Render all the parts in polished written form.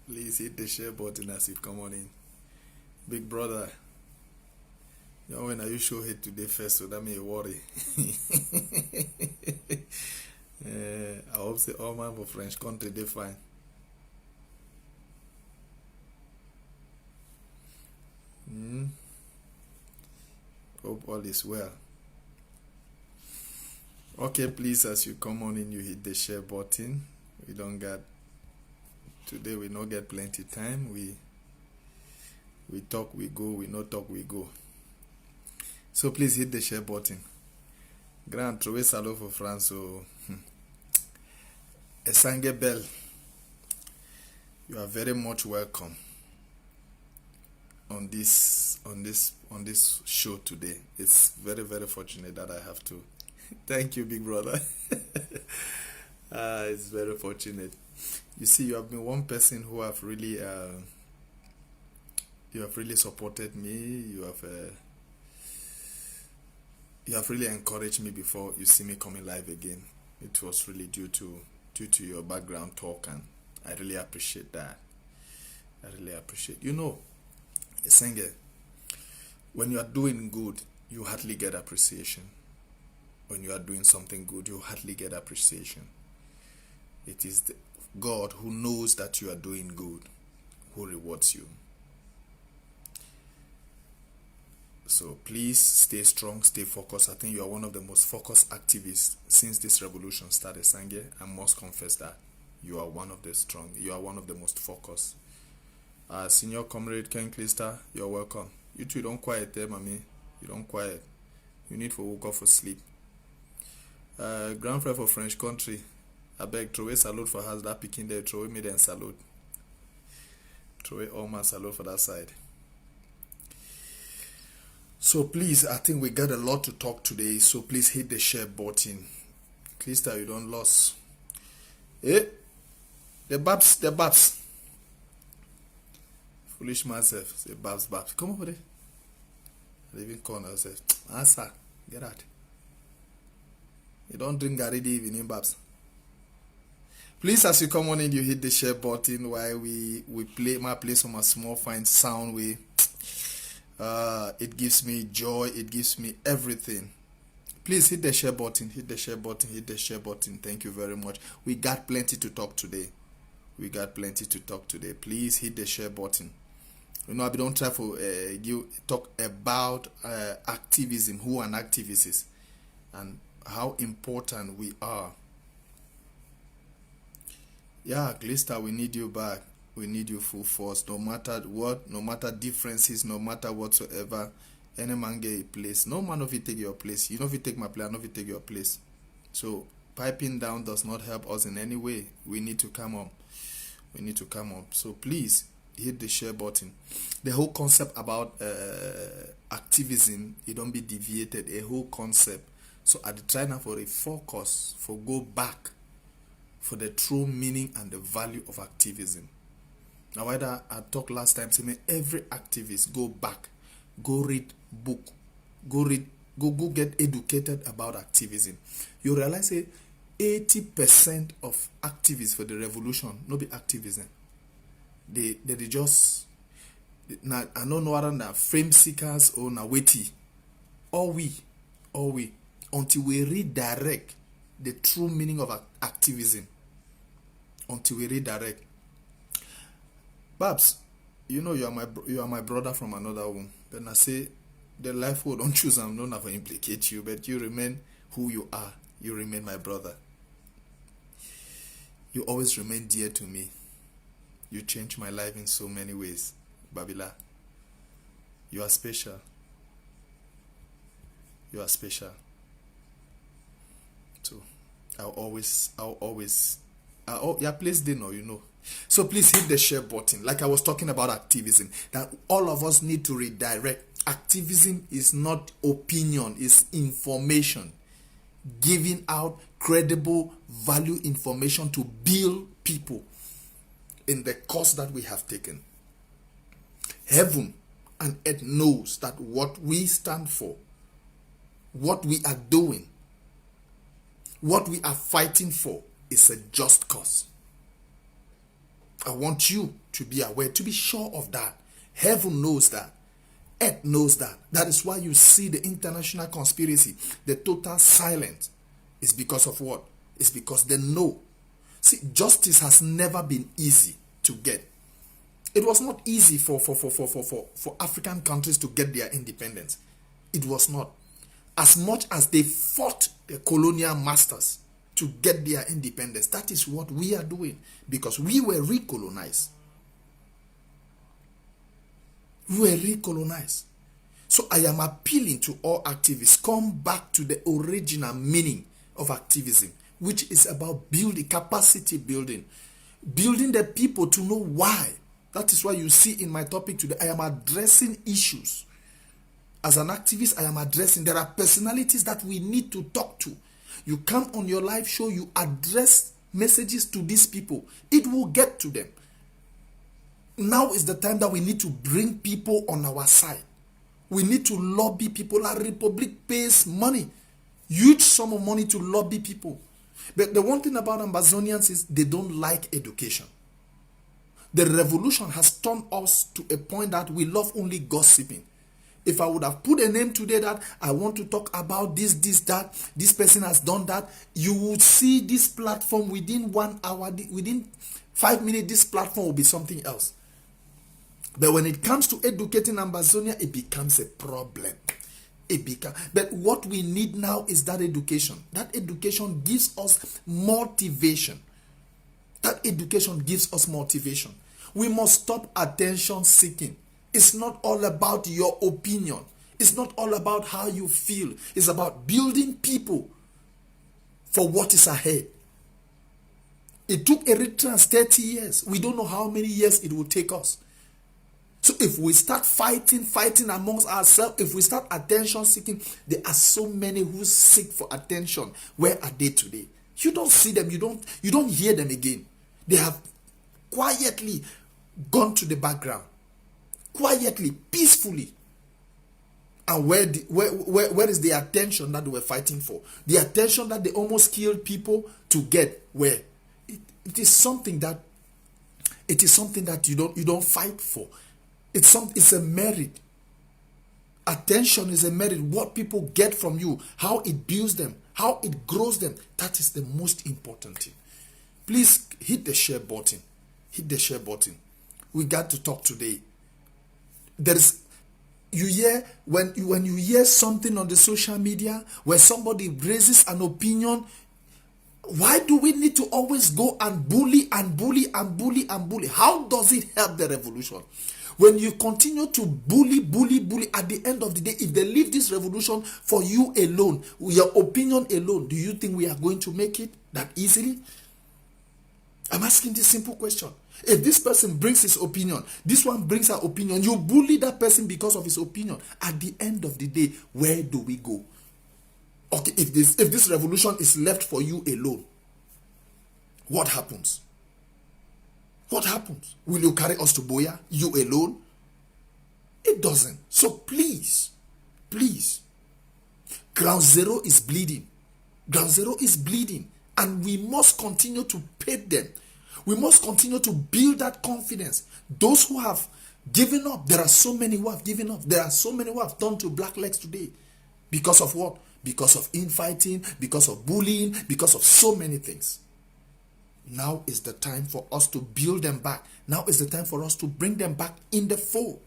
Please hit the share button as you come on in. Big brother, when are you show hate today first, so that may worry. I hope say all man for French country they fine. Hope all is well. Okay, please, as you come on in, you hit the share button. We don't get today. We not get plenty time. We talk, we go. We not talk, we go. So please hit the share button. Grand trouvé salo for France. So, Esange Bell, you are very much welcome on this show today. It's very, very fortunate that I have to. Thank you, big brother. It's very fortunate. You see, you have been one person who have really supported me. You have really encouraged me before you see me coming live again. It was really due to your background talk, and I really appreciate that. I really appreciate. Esenge, when you are doing good, you hardly get appreciation. When you are doing something good, you hardly get appreciation. It is God who knows that you are doing good who rewards you. So please stay strong, stay focused. I think you are one of the most focused activists since this revolution started, Sange. I must confess that you are one of the most focused. Senior Comrade Ken Clister, you're welcome. You two don't quiet there, mommy. You don't quiet. You need for woke up for sleep. Grand friend for French country. I beg, throw a salute for us that picking there. Throw me then salute. Throw all my salute for that side. So please, I think we got a lot to talk today. So please hit the share button. Clister, you don't lose. The babs. Foolish myself. Say babs. Come over there. I even call and say, answer. Get out. You don't drink already evening, babs. Please, as you come on in, you hit the share button while we play some small fine sound way. It gives me joy. It gives me everything. Please hit the share button. Hit the share button. Hit the share button. Thank you very much. We got plenty to talk today. Please hit the share button. I don't try for you talk about activism, who an activist is, and how important we are. Yeah, Glister, we need you back. We need you full force. No matter what, no matter differences, no matter whatsoever, any man get a place. No man of it take your place. You know if you take my place, I know if you take your place. So piping down does not help us in any way. We need to come up. So please hit the share button. The whole concept about activism, it don't be deviated. A whole concept. So I try now for a focus, for go back, for the true meaning and the value of activism. Now, whether I talked last time, say every activist go back, go read book, go get educated about activism. You realize 80% of activists for the revolution no be activism. They just now I don't know whether frame seekers or na witty. All we until we redirect the true meaning of activism. Until we redirect. Babs, you are my brother from another womb. Then I say the life will don't choose and don't have to implicate you, but you remain who you are. You remain my brother. You always remain dear to me. You changed my life in so many ways, Babila. You are special. So please they know. So please hit the share button. Like I was talking about activism, that all of us need to redirect. Activism is not opinion, it's information. Giving out credible value information to build people in the course that we have taken. Heaven and earth knows that what we stand for, what we are doing, what we are fighting for is a just cause. I want you to be aware, to be sure of that. Heaven knows that. Earth knows that. That is why you see the international conspiracy, the total silence. Is because of what? It's because they know. See, justice has never been easy to get. It was not easy for African countries to get their independence. It was not. As much as they fought the colonial masters to get their independence, that is what we are doing, because we were recolonized. We were recolonized. So I am appealing to all activists, come back to the original meaning of activism, which is about building, capacity building, building the people to know why. That is why you see in my topic today, I am addressing issues. As an activist, I am addressing, there are personalities that we need to talk to. You come on your live show, you address messages to these people. It will get to them. Now is the time that we need to bring people on our side. We need to lobby people. Our Republic pays money, huge sum of money to lobby people. But the one thing about Ambazonians is they don't like education. The revolution has turned us to a point that we love only gossiping. If I would have put a name today that I want to talk about this, that, this person has done that, you would see this platform within 1 hour, within 5 minutes, this platform will be something else. But when it comes to educating Ambazonia, it becomes a problem. But what we need now is that education. That education gives us motivation. That education gives us motivation. We must stop attention seeking. It's not all about your opinion. It's not all about how you feel. It's about building people for what is ahead. It took Eritreans 30 years. We don't know how many years it will take us. So if we start fighting amongst ourselves, if we start attention seeking, there are so many who seek for attention. Where are they today? You don't see them. You don't hear them again. They have quietly gone to the background. Quietly, peacefully. And where is the attention that they were fighting for? The attention that they almost killed people to get where? It is something that you don't fight for. It's a merit. Attention is a merit. What people get from you, how it builds them, how it grows them, that is the most important thing. Please hit the share button. Hit the share button. We got to talk today. You hear when you hear something on the social media where somebody raises an opinion, why do we need to always go and bully? How does it help the revolution? When you continue to bully, at the end of the day, if they leave this revolution for you alone, your opinion alone, do you think we are going to make it that easily? I'm asking this simple question. If this person brings his opinion, this one brings her opinion, you bully that person because of his opinion. At the end of the day, where do we go? Okay, if this revolution is left for you alone, what happens? What happens? Will you carry us to Boya? You alone? It doesn't. So please, Ground Zero is bleeding. Ground Zero is bleeding. And we must continue to pay them. We must continue to build that confidence. Those who have given up, there are so many who have given up. There are so many who have turned to black legs today. Because of what? Because of infighting, because of bullying, because of so many things. Now is the time for us to build them back. Now is the time for us to bring them back in the fold.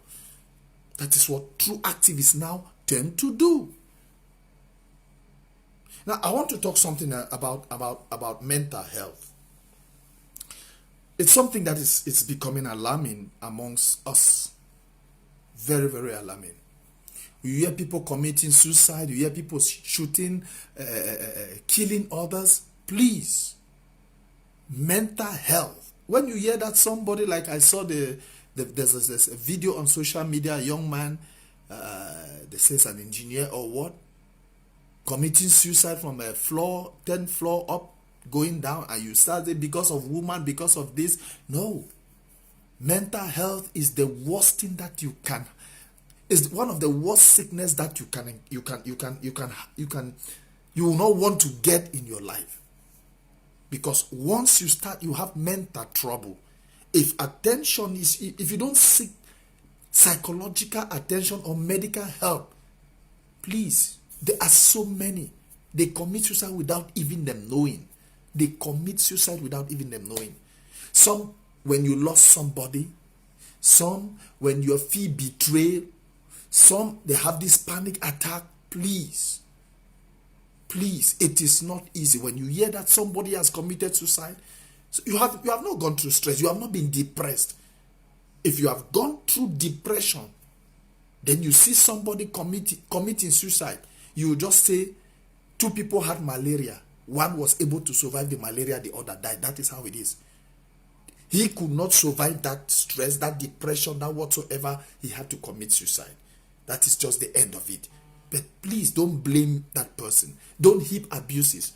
That is what true activists now tend to do. Now, I want to talk something about mental health. It's something that is becoming alarming amongst us. Very, very alarming. You hear people committing suicide. You hear people shooting, killing others. Please, mental health. When you hear that somebody, like I saw there's a video on social media, a young man, they say it's an engineer or what, committing suicide from a 10th floor up, going down, and you start it because of woman, because of this. No. Mental health is the worst thing that you can. It's one of the worst sickness that you will not want to get in your life. Because once you have mental trouble, If you don't seek psychological attention or medical help, please, there are so many. They commit suicide without even them knowing. They commit suicide without even them knowing. Some when you lost somebody, some when you feel betrayed, some they have this panic attack. Please, it is not easy. When you hear that somebody has committed suicide, so you have not gone through stress, you have not been depressed. If you have gone through depression, then you see somebody committing suicide, you will just say, two people had malaria. One was able to survive the malaria, the other died. That is how it is. He could not survive that stress, that depression, that whatsoever. He had to commit suicide. That is just the end of it. But please don't blame that person. Don't heap abuses.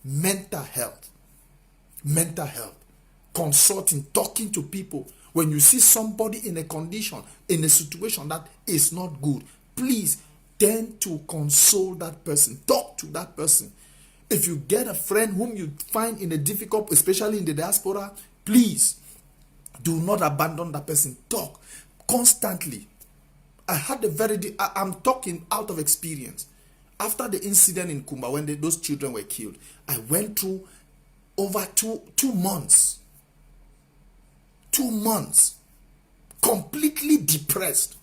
Mental health. Consulting, talking to people. When you see somebody in a condition, in a situation that is not good, please tend to console that person. Talk to that person. If you get a friend whom you find in a difficult, especially in the diaspora, please do not abandon that person. Talk constantly. I'm talking out of experience. After the incident in Kumba, when those children were killed, I went through over two months. 2 months. Completely depressed.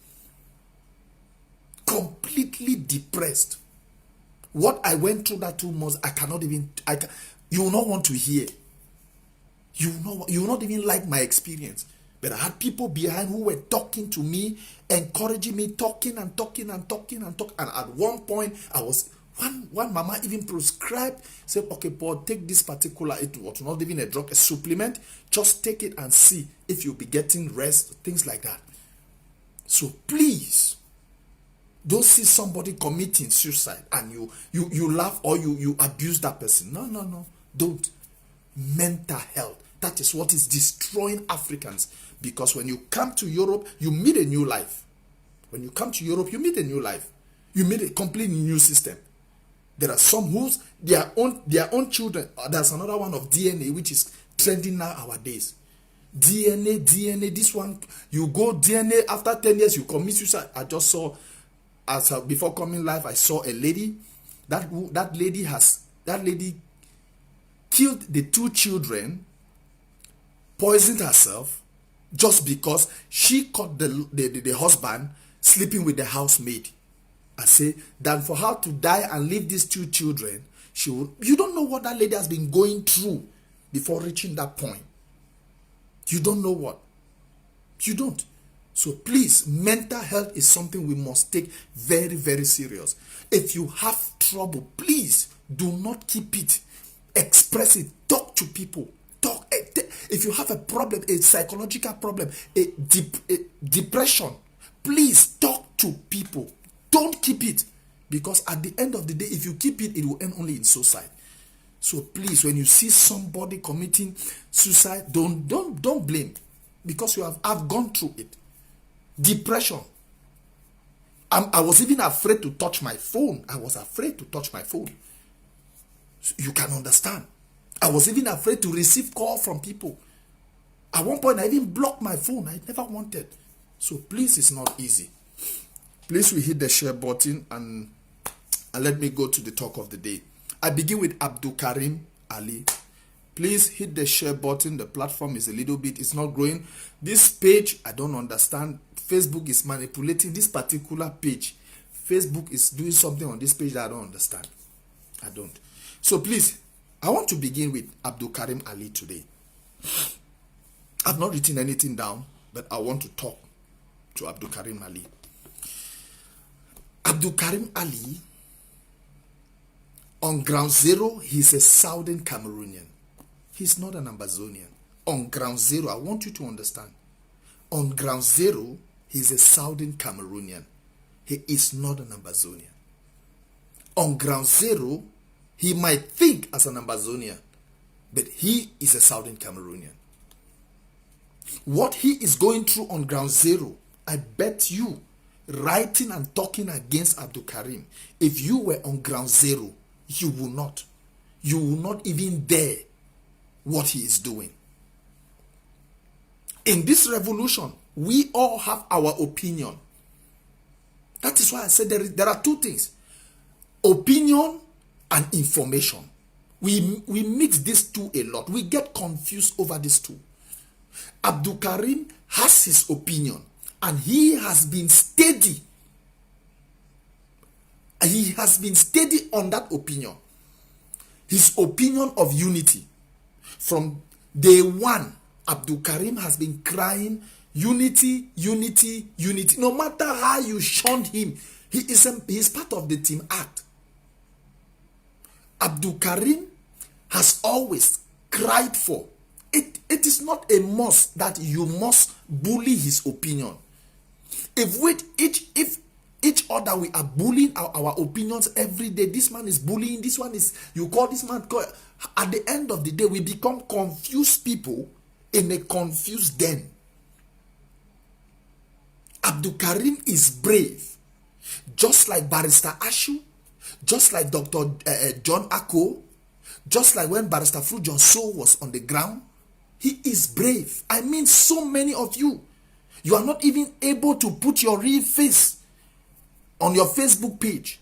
What I went through that 2 months, you will not want to hear. You will not even like my experience. But I had people behind who were talking to me, encouraging me, talking. And at one point, one mama even prescribed, said, okay, Paul, take this particular, it was not even a drug, a supplement. Just take it and see if you'll be getting rest, things like that. So please, don't see somebody committing suicide and you laugh or you abuse that person. No. Don't. Mental health. That is what is destroying Africans. Because when you come to Europe, you meet a new life. When you come to Europe, you meet a new life. You meet a completely new system. There are some whose their own children. There's another one of DNA, which is trending nowadays. DNA, this one, you go DNA, after 10 years, you commit suicide. I just saw, before coming live, I saw a lady, that lady killed the 2 children, poisoned herself, just because she caught the husband sleeping with the housemaid. I say, than for her to die and leave these 2 children, you don't know what that lady has been going through before reaching that point. You don't know what. You don't. So please, mental health is something we must take very, very serious. If you have trouble, please do not keep it. Express it. Talk to people. Talk. If you have a problem, a psychological problem, a depression, please talk to people. Don't keep it. Because at the end of the day, if you keep it, it will end only in suicide. So please, when you see somebody committing suicide, don't blame. Because I've gone through it. Depression. I was even afraid to touch my phone. So you can understand. I was even afraid to receive call from people. At one point, I even blocked my phone. I never wanted. So please, it's not easy. Please, we hit the share button and let me go to the talk of the day. I begin with Abdulkarim Ali. Please hit the share button. The platform is a little bit, it's not growing. This page, I don't understand. Facebook is manipulating this particular page. Facebook is doing something on this page that I don't understand. I don't. So please, I want to begin with Abdulkarim Ali today. I've not written anything down, but I want to talk to Abdulkarim Ali. Abdulkarim Ali, on ground zero, he's a Southern Cameroonian. He's not an Amazonian. On ground zero, I want you to understand. On ground zero, he's a Southern Cameroonian. He is not an Amazonian. On ground zero, he might think as an Amazonian, but he is a Southern Cameroonian. What he is going through on ground zero, I bet you, writing and talking against Abdulkarim, if you were on ground zero, you will not even dare what he is doing. In this revolution, we all have our opinion. That is why I said there are two things: opinion and information. We mix these two a lot. We get confused over these two. Abdulkarim has his opinion, and he has been steady. He has been steady on that opinion. His opinion of unity. From day one, Abdulkarim has been crying, unity, unity, unity. No matter how you shunned him, he is part of the team act. Abdulkarim has always cried for. It is not a must that you must bully his opinion. If each other we are bullying our opinions every day, this man is bullying, this one is, you call this man, at the end of the day, we become confused people in a confused den. Abdulkarim is brave, just like Barrister Ashu, just like Dr. John Ako, just like when Barrister Frujon So was on the ground. He is brave. I mean, so many of you are not even able to put your real face on your Facebook page.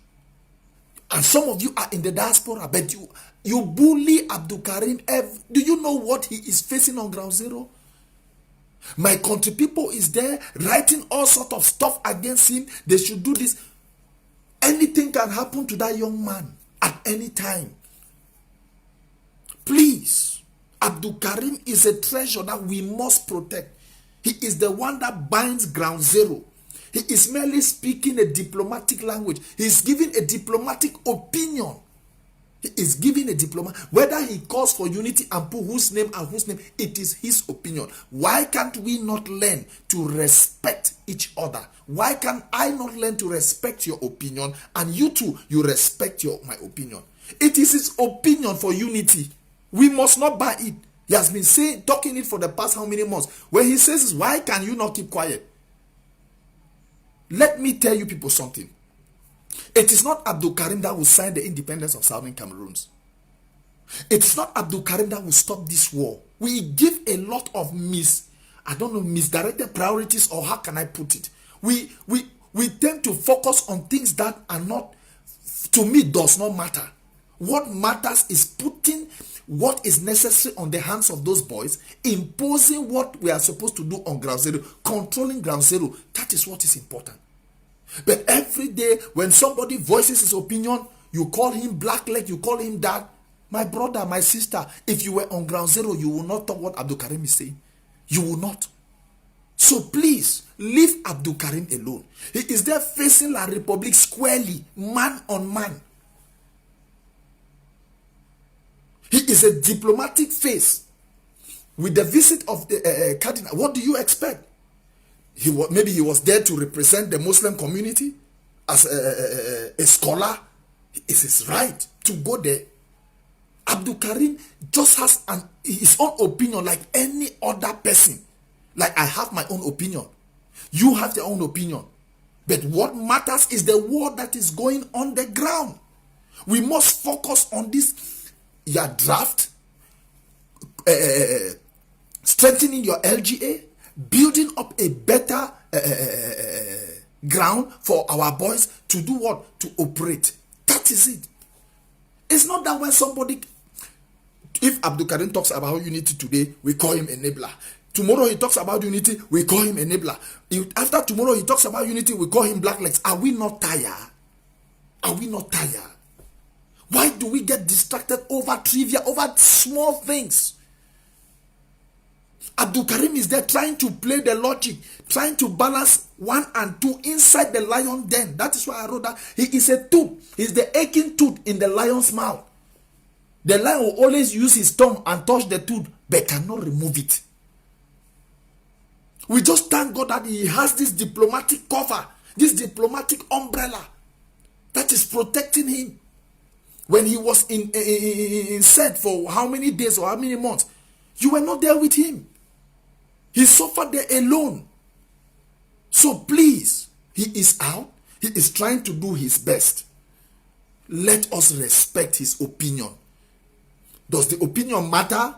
And some of you are in the diaspora, but you bully Abdulkarim. Do you know what he is facing on ground zero? My country people is there writing all sort of stuff against him. They should do this. Anything can happen to that young man at any time. Please, Abdulkarim is a treasure that we must protect. He is the one that binds ground zero. He is merely speaking a diplomatic language. He is giving a diplomatic opinion. He is giving a diplomat. Whether he calls for unity and put whose name and whose name, it is his opinion. Why can't we not learn to respect each other? Why can I not learn to respect your opinion, and you too, you respect my opinion? It is his opinion for unity. We must not buy it. He has been talking it for the past how many months? When he says, why can you not keep quiet? Let me tell you people something. It is not Abdulkarim that will sign the independence of Southern Cameroons. It is not Abdulkarim that will stop this war. We give a lot of misdirected priorities, or how can I put it? We tend to focus on things that are not, to me, does not matter. What matters is putting what is necessary on the hands of those boys, imposing what we are supposed to do on ground zero, controlling ground zero. That is what is important. But every day when somebody voices his opinion, you call him blackleg, you call him that. My brother, my sister, if you were on ground zero, you will not talk what Abdulkarim is saying. You will not. So please, leave Abdulkarim alone. He is there facing La Republic squarely, man on man. He is a diplomatic face. With the visit of the cardinal, what do you expect? Maybe he was there to represent the Muslim community as a scholar. It is his right to go there. Abdulkarim just has his own opinion like any other person. Like I have my own opinion. You have your own opinion. But what matters is the war that is going on the ground. We must focus on this. Your draft, strengthening your LGA, building up a better ground for our boys to do what? To operate. That is it. It's not that when somebody, if Abdulkarim talks about unity today, we call him enabler. Tomorrow he talks about unity, we call him enabler. After tomorrow he talks about unity, we call him blacklegs. Are we not tired? Are we not tired? Why do we get distracted over trivia, over small things? Abdulkarim is there trying to play the logic, trying to balance 1 and 2 inside the lion den. That is why I wrote that. He is a tooth. He's the aching tooth in the lion's mouth. The lion will always use his tongue and touch the tooth, but cannot remove it. We just thank God that he has this diplomatic cover, this diplomatic umbrella that is protecting him. When he was in set for how many days or how many months, you were not there with him. He suffered there alone. So please, he is out. He is trying to do his best. Let us respect his opinion. Does the opinion matter?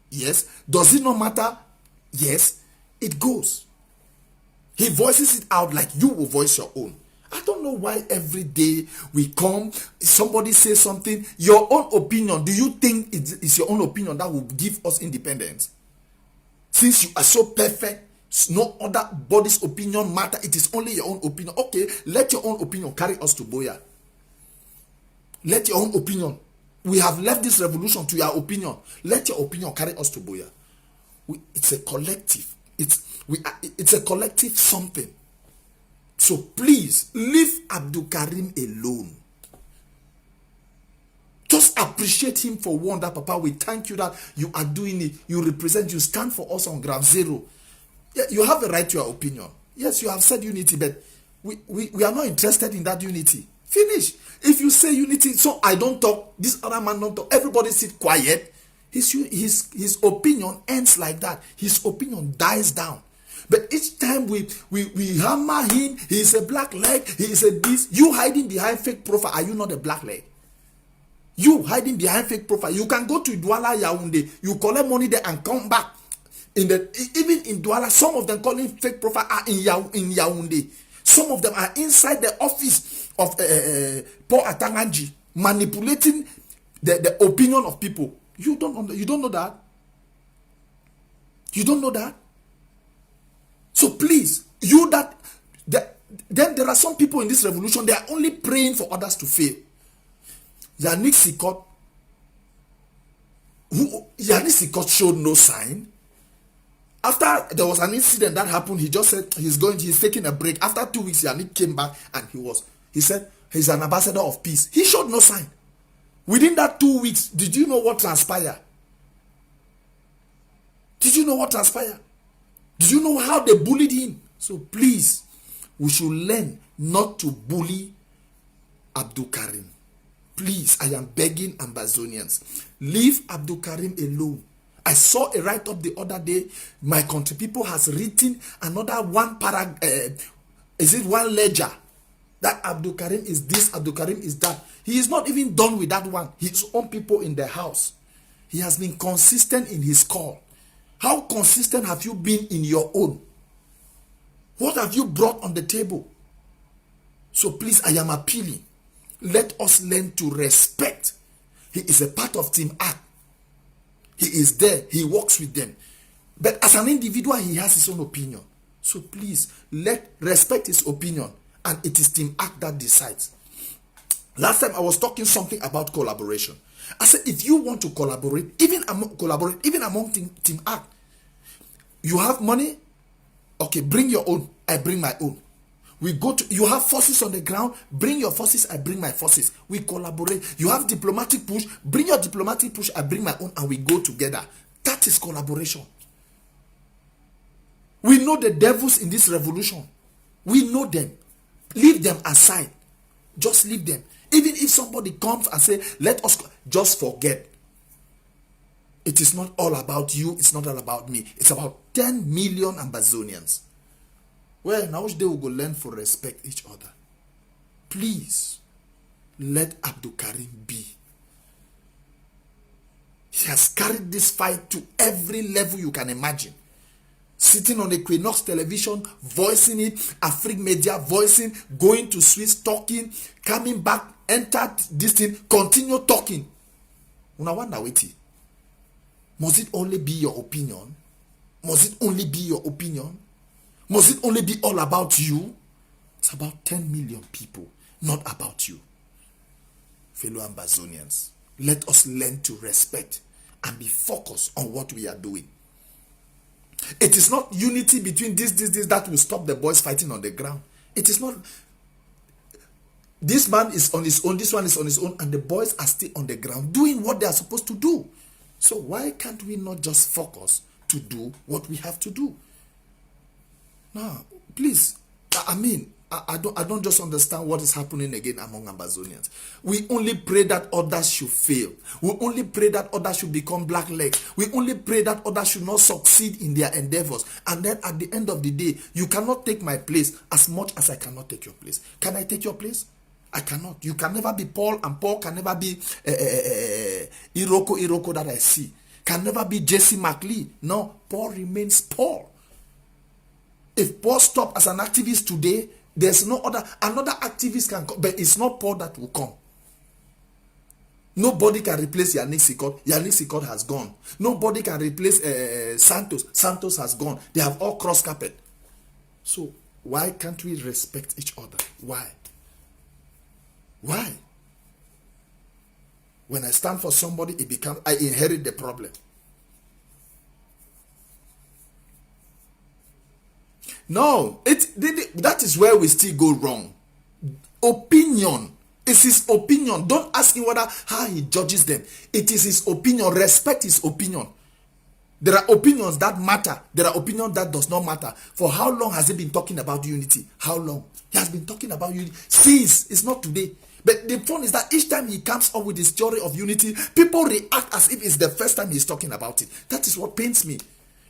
Yes. Does it not matter? Yes. it goes. He voices it out like you will voice your own. I don't know why every day we come, somebody says something, your own opinion. Do you think it's your own opinion that will give us independence? Since you are so perfect, no other body's opinion matter. It is only your own opinion. Okay, let your own opinion carry us to Boya. Let your own opinion. We have left this revolution to your opinion. Let your opinion carry us to Boya. It's a collective. It's a collective something. So please, leave Abdulkarim alone. Just appreciate him for one, that Papa, we thank you that you are doing it. You represent, you stand for us on ground zero. Yeah, you have a right to your opinion. Yes, you have said unity, but we are not interested in that unity. Finish. If you say unity, so I don't talk, this other man don't talk, everybody sit quiet, his opinion ends like that. His opinion dies down. But each time we hammer him, he is a black leg, he is a this. You hiding behind fake profile, are you not a black leg? You hiding behind fake profile. You can go to Douala, Yaoundé, you collect money there and come back. Even in Douala, some of them calling fake profile are in Yaoundé. Some of them are inside the office of Paul Atanganji, manipulating the opinion of people. You don't know that. You don't know that. So please, then there are some people in this revolution, they are only praying for others to fail. Yannick Sikot showed no sign. After there was an incident that happened, he just said he's taking a break. After 2 weeks, Yannick came back and he said he's an ambassador of peace. He showed no sign. Within that 2 weeks, did you know what transpired? Did you know what transpired? Did you know how they bullied him? So please, we should learn not to bully Abdulkarim. Please, I am begging Ambazonians, leave Abdulkarim alone. I saw a write-up the other day. My country people has written another one one ledger that Abdulkarim is this, Abdulkarim is that. He is not even done with that one. His own people in the house. He has been consistent in his call. How consistent have you been in your own? What have you brought on the table? So please, I am appealing. Let us learn to respect. He is a part of Team Act. He is there. He works with them. But as an individual, he has his own opinion. So please, respect his opinion. And it is Team Act that decides. Last time I was talking something about collaboration. I said, if you want to collaborate, even among Team Act, you have money, okay, bring your own, I bring my own. You have forces on the ground, bring your forces, I bring my forces. We collaborate. You have diplomatic push, bring your diplomatic push, I bring my own, and we go together. That is collaboration. We know the devils in this revolution. We know them. Leave them aside. Just leave them. Even if somebody comes and say, let us, just forget. It is not all about you. It's not all about me. It's about 10 million Ambazonians. Well, now they will go learn to respect each other. Please, let Abdulkarim be. He has carried this fight to every level you can imagine. Sitting on Equinox television, voicing it, Afrik Media voicing, going to Swiss talking, coming back, entered this thing, continue talking. Una wonder wait. Must it only be your opinion? Must it only be your opinion? Must it only be all about you? It's about 10 million people, not about you. Fellow Ambazonians, let us learn to respect and be focused on what we are doing. It is not unity between this that will stop the boys fighting on the ground. It is not. This man is on his own, this one is on his own, and the boys are still on the ground doing what they are supposed to do. So why can't we not just focus to do what we have to do? Now, please, I don't just understand what is happening again among Ambazonians. We only pray that others should fail. We only pray that others should become black legs. We only pray that others should not succeed in their endeavors. And then at the end of the day, you cannot take my place as much as I cannot take your place. Can I take your place? I cannot. You can never be Paul, and Paul can never be Iroko that I see. Can never be Jesse McLean. No, Paul remains Paul. If Paul stopped as an activist today, there's no another activist can come, but it's not Paul that will come. Nobody can replace Yannick Sikot. Yannick Sikot has gone. Nobody can replace Santos. Santos has gone. They have all crossed carpet. So why can't we respect each other? Why? Why? When I stand for somebody, I inherit the problem. No, that is where we still go wrong. Opinion. It's his opinion. Don't ask him how he judges them. It is his opinion. Respect his opinion. There are opinions that matter. There are opinions that does not matter. For how long has he been talking about unity? How long? He has been talking about unity since. It's not today. But the point is that each time he comes up with his theory of unity, people react as if it's the first time he's talking about it. That is what pains me.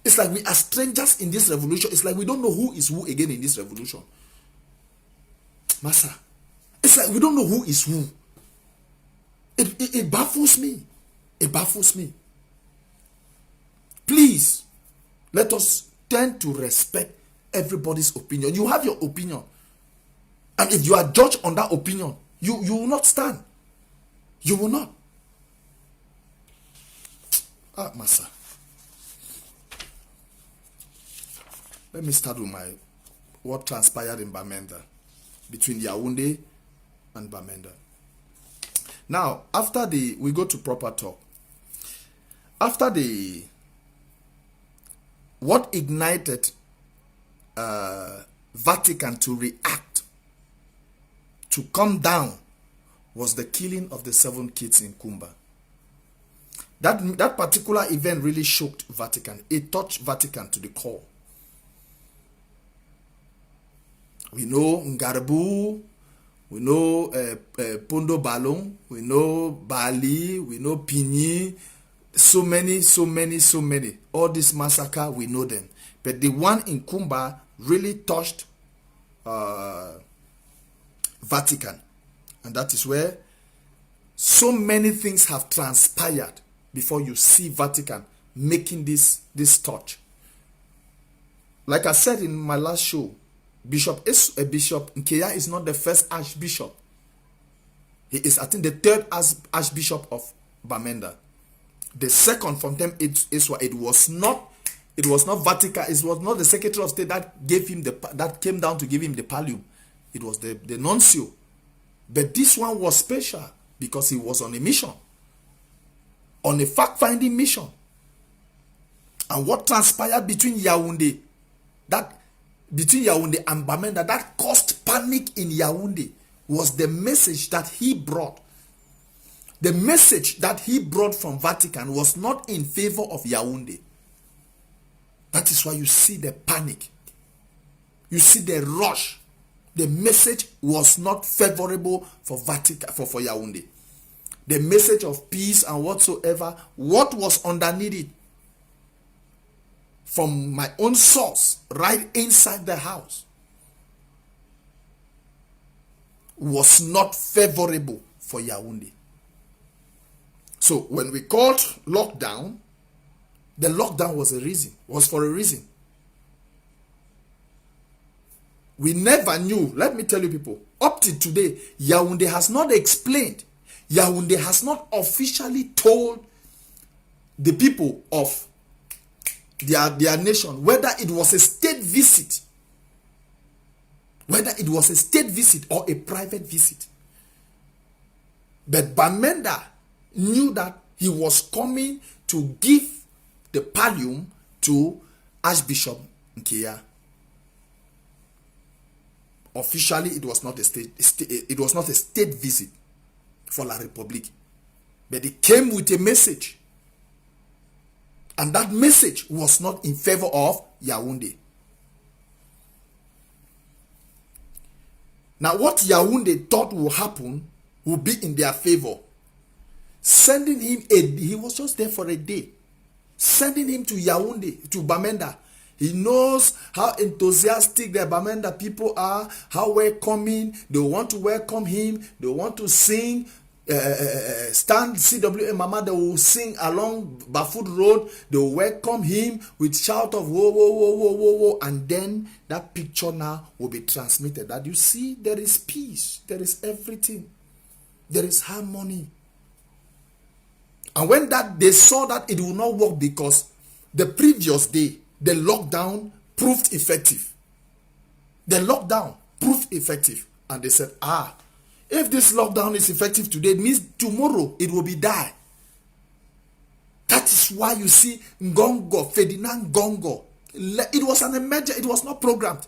It's like we are strangers in this revolution. It's like we don't know who is who again in this revolution. Massa. It's like we don't know who is who. It baffles me. It baffles me. Please, let us tend to respect everybody's opinion. You have your opinion. And if you are judged on that opinion, you will not stand. You will not. Massa. Let me start with what transpired in Bamenda, between Yaoundé and Bamenda. Now, we go to proper talk. After what ignited Vatican to react, to come down, was the killing of the 7 kids in Kumba. That particular event really shocked Vatican. It touched Vatican to the core. We know Ngarbu, we know Pondo Balong, we know Bali, we know Pigny, so many. All this massacre, we know them. But the one in Kumba really touched Vatican. And that is where so many things have transpired before you see Vatican making this touch. Like I said in my last show, Bishop Nkeya is not the first archbishop. He is, I think, the 3rd archbishop of Bamenda. The second from them is what it was not Vatican. It was not the Secretary of State that gave him that came down to give him the pallium. It was the nuncio. But this one was special because he was on a mission, on a fact-finding mission. And what transpired between Yaoundé and Bamenda that caused panic in Yaoundé was the message that he brought. The message that he brought from Vatican was not in favor of Yaoundé. That is why you see the panic. You see the rush. The message was not favorable for Vatican, for Yaoundé. The message of peace and whatsoever, what was underneath it, from my own source, right inside the house, was not favorable for Yaoundé. So when we called lockdown, the lockdown was for a reason. We never knew. Let me tell you people, up to today, Yaoundé has not explained. Yaoundé has not officially told the people of their nation whether it was a state visit, or a private visit. But Bamenda knew that he was coming to give the pallium to Archbishop Nkeya. Officially, it was not a state visit for La République, but it came with a message. And that message was not in favor of Yaoundé. Now, what Yaoundé thought would happen would be in their favor. Sending him he was just there for a day. Sending him to Yaoundé, to Bamenda. He knows how enthusiastic the Bamenda people are, how welcoming. They want to welcome him. They want to sing stand CWA Mama, they will sing along Bafut Road, they will welcome him with shout of whoa, whoa, whoa, whoa, whoa, whoa, and then that picture now will be transmitted. That you see, there is peace, there is everything, there is harmony. And when that they saw that it will not work because the previous day, the lockdown proved effective. The lockdown proved effective. And they said, if this lockdown is effective today, it means tomorrow it will be die. That is why you see Ngongo, Ferdinand Ngongo. It was an emergency, it was not programmed.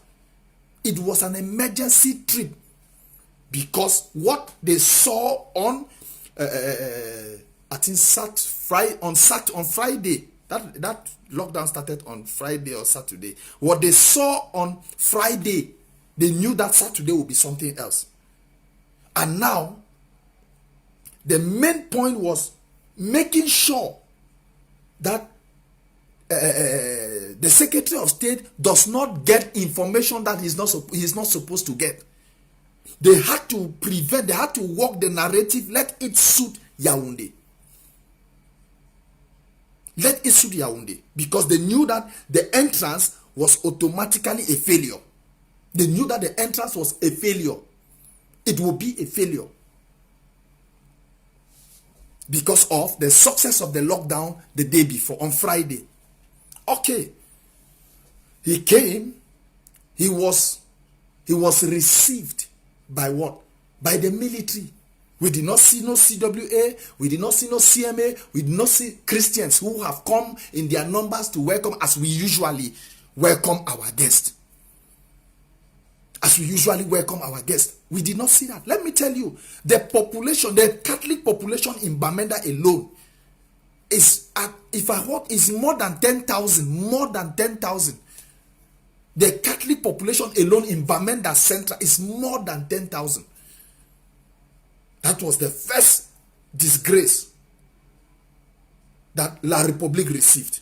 It was an emergency trip. Because what they saw on I think on Friday, that lockdown started on Friday or Saturday. What they saw on Friday, they knew that Saturday would be something else. And now, the main point was making sure that the Secretary of State does not get information that he's not supposed to get. They had to prevent, they had to work the narrative, let it suit Yaoundé. Let it suit Yaoundé. Because they knew that the entrance was automatically a failure. They knew that the entrance was a failure. It will be a failure. Because of the success of the lockdown the day before, on Friday. Okay. He came. He was received by what? By the military. We did not see no CWA. We did not see no CMA. We did not see Christians who have come in their numbers to welcome as we usually welcome our guests. As we usually welcome our guests. We did not see that. Let me tell you, the population, the Catholic population in Bamenda alone is, is more than 10,000. More than 10,000. The Catholic population alone in Bamenda Central is more than 10,000. That was the first disgrace that La République received.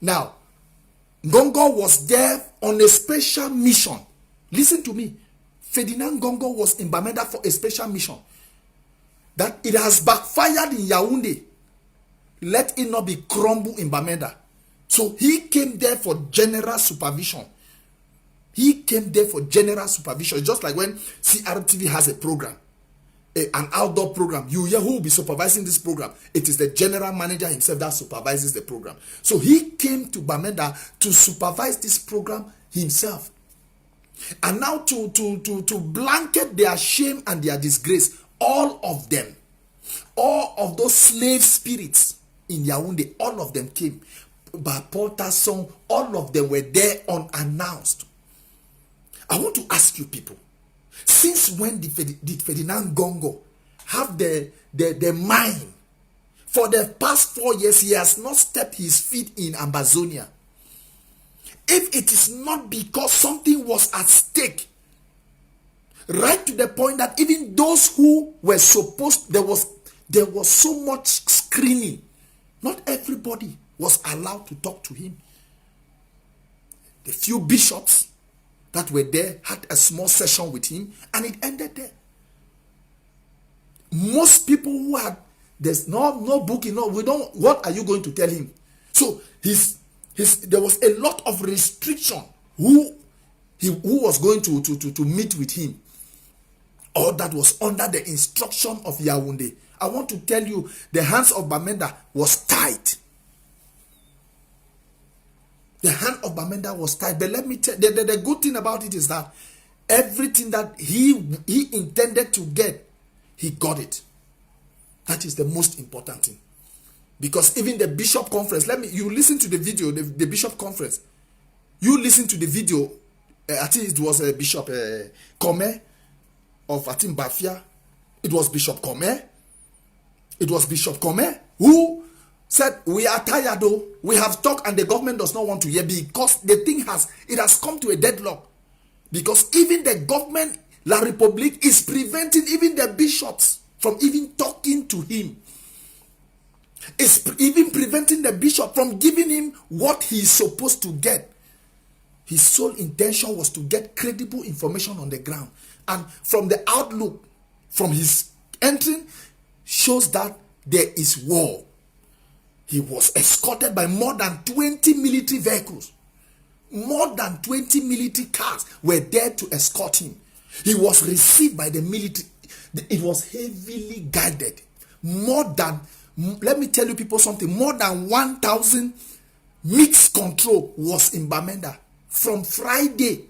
Now, Ngongo was there on a special mission. Listen to me. Ferdinand Ngongo was in Bamenda for a special mission. That it has backfired in Yaoundé. Let it not be crumbled in Bamenda. So he came there for general supervision. He came there for general supervision. It's just like when CRTV has a program, an outdoor program. You hear who will be supervising this program. It is the general manager himself that supervises the program. So he came to Bamenda to supervise this program himself. And now to blanket their shame and their disgrace, all of them, all of those slave spirits in Yaoundé, all of them came. But Paul Tassang, all of them were there unannounced. I want to ask you people, since when did Ferdinand Ngongo have the mind? For the past 4 years, he has not stepped his feet in Ambazonia. If it is not because something was at stake, right to the point that even those who were supposed, there was so much screening. Not everybody was allowed to talk to him. The few bishops that were there had a small session with him, and it ended there. Most people who had, there's no booking, what are you going to tell him? So there was a lot of restriction who was going to meet with him, or that was under the instruction of Yaoundé. I want to tell you, the hands of Bamenda was tied. The hand of Bamenda was tied. But let me tell you, the good thing about it is that everything that he intended to get, he got it. That is the most important thing. Because even the bishop conference, you listen to the video, the bishop conference. You listen to the video, I think it was Bishop Kome of, I think, Bafia. It was Bishop Kome. It was Bishop Kome who said, we are tired though. We have talked and the government does not want to hear, because the thing has come to a deadlock. Because even the government, La République, is preventing even the bishops from even talking to him. It's even preventing the bishop from giving him what he's supposed to get. His sole intention was to get credible information on the ground. And from the outlook, from his entering, shows that there is war. He was escorted by more than 20 military vehicles. More than 20 military cars were there to escort him. He was received by the military. It was heavily guided. Let me tell you people something, more than 1,000 mixed control was in Bamenda. From Friday,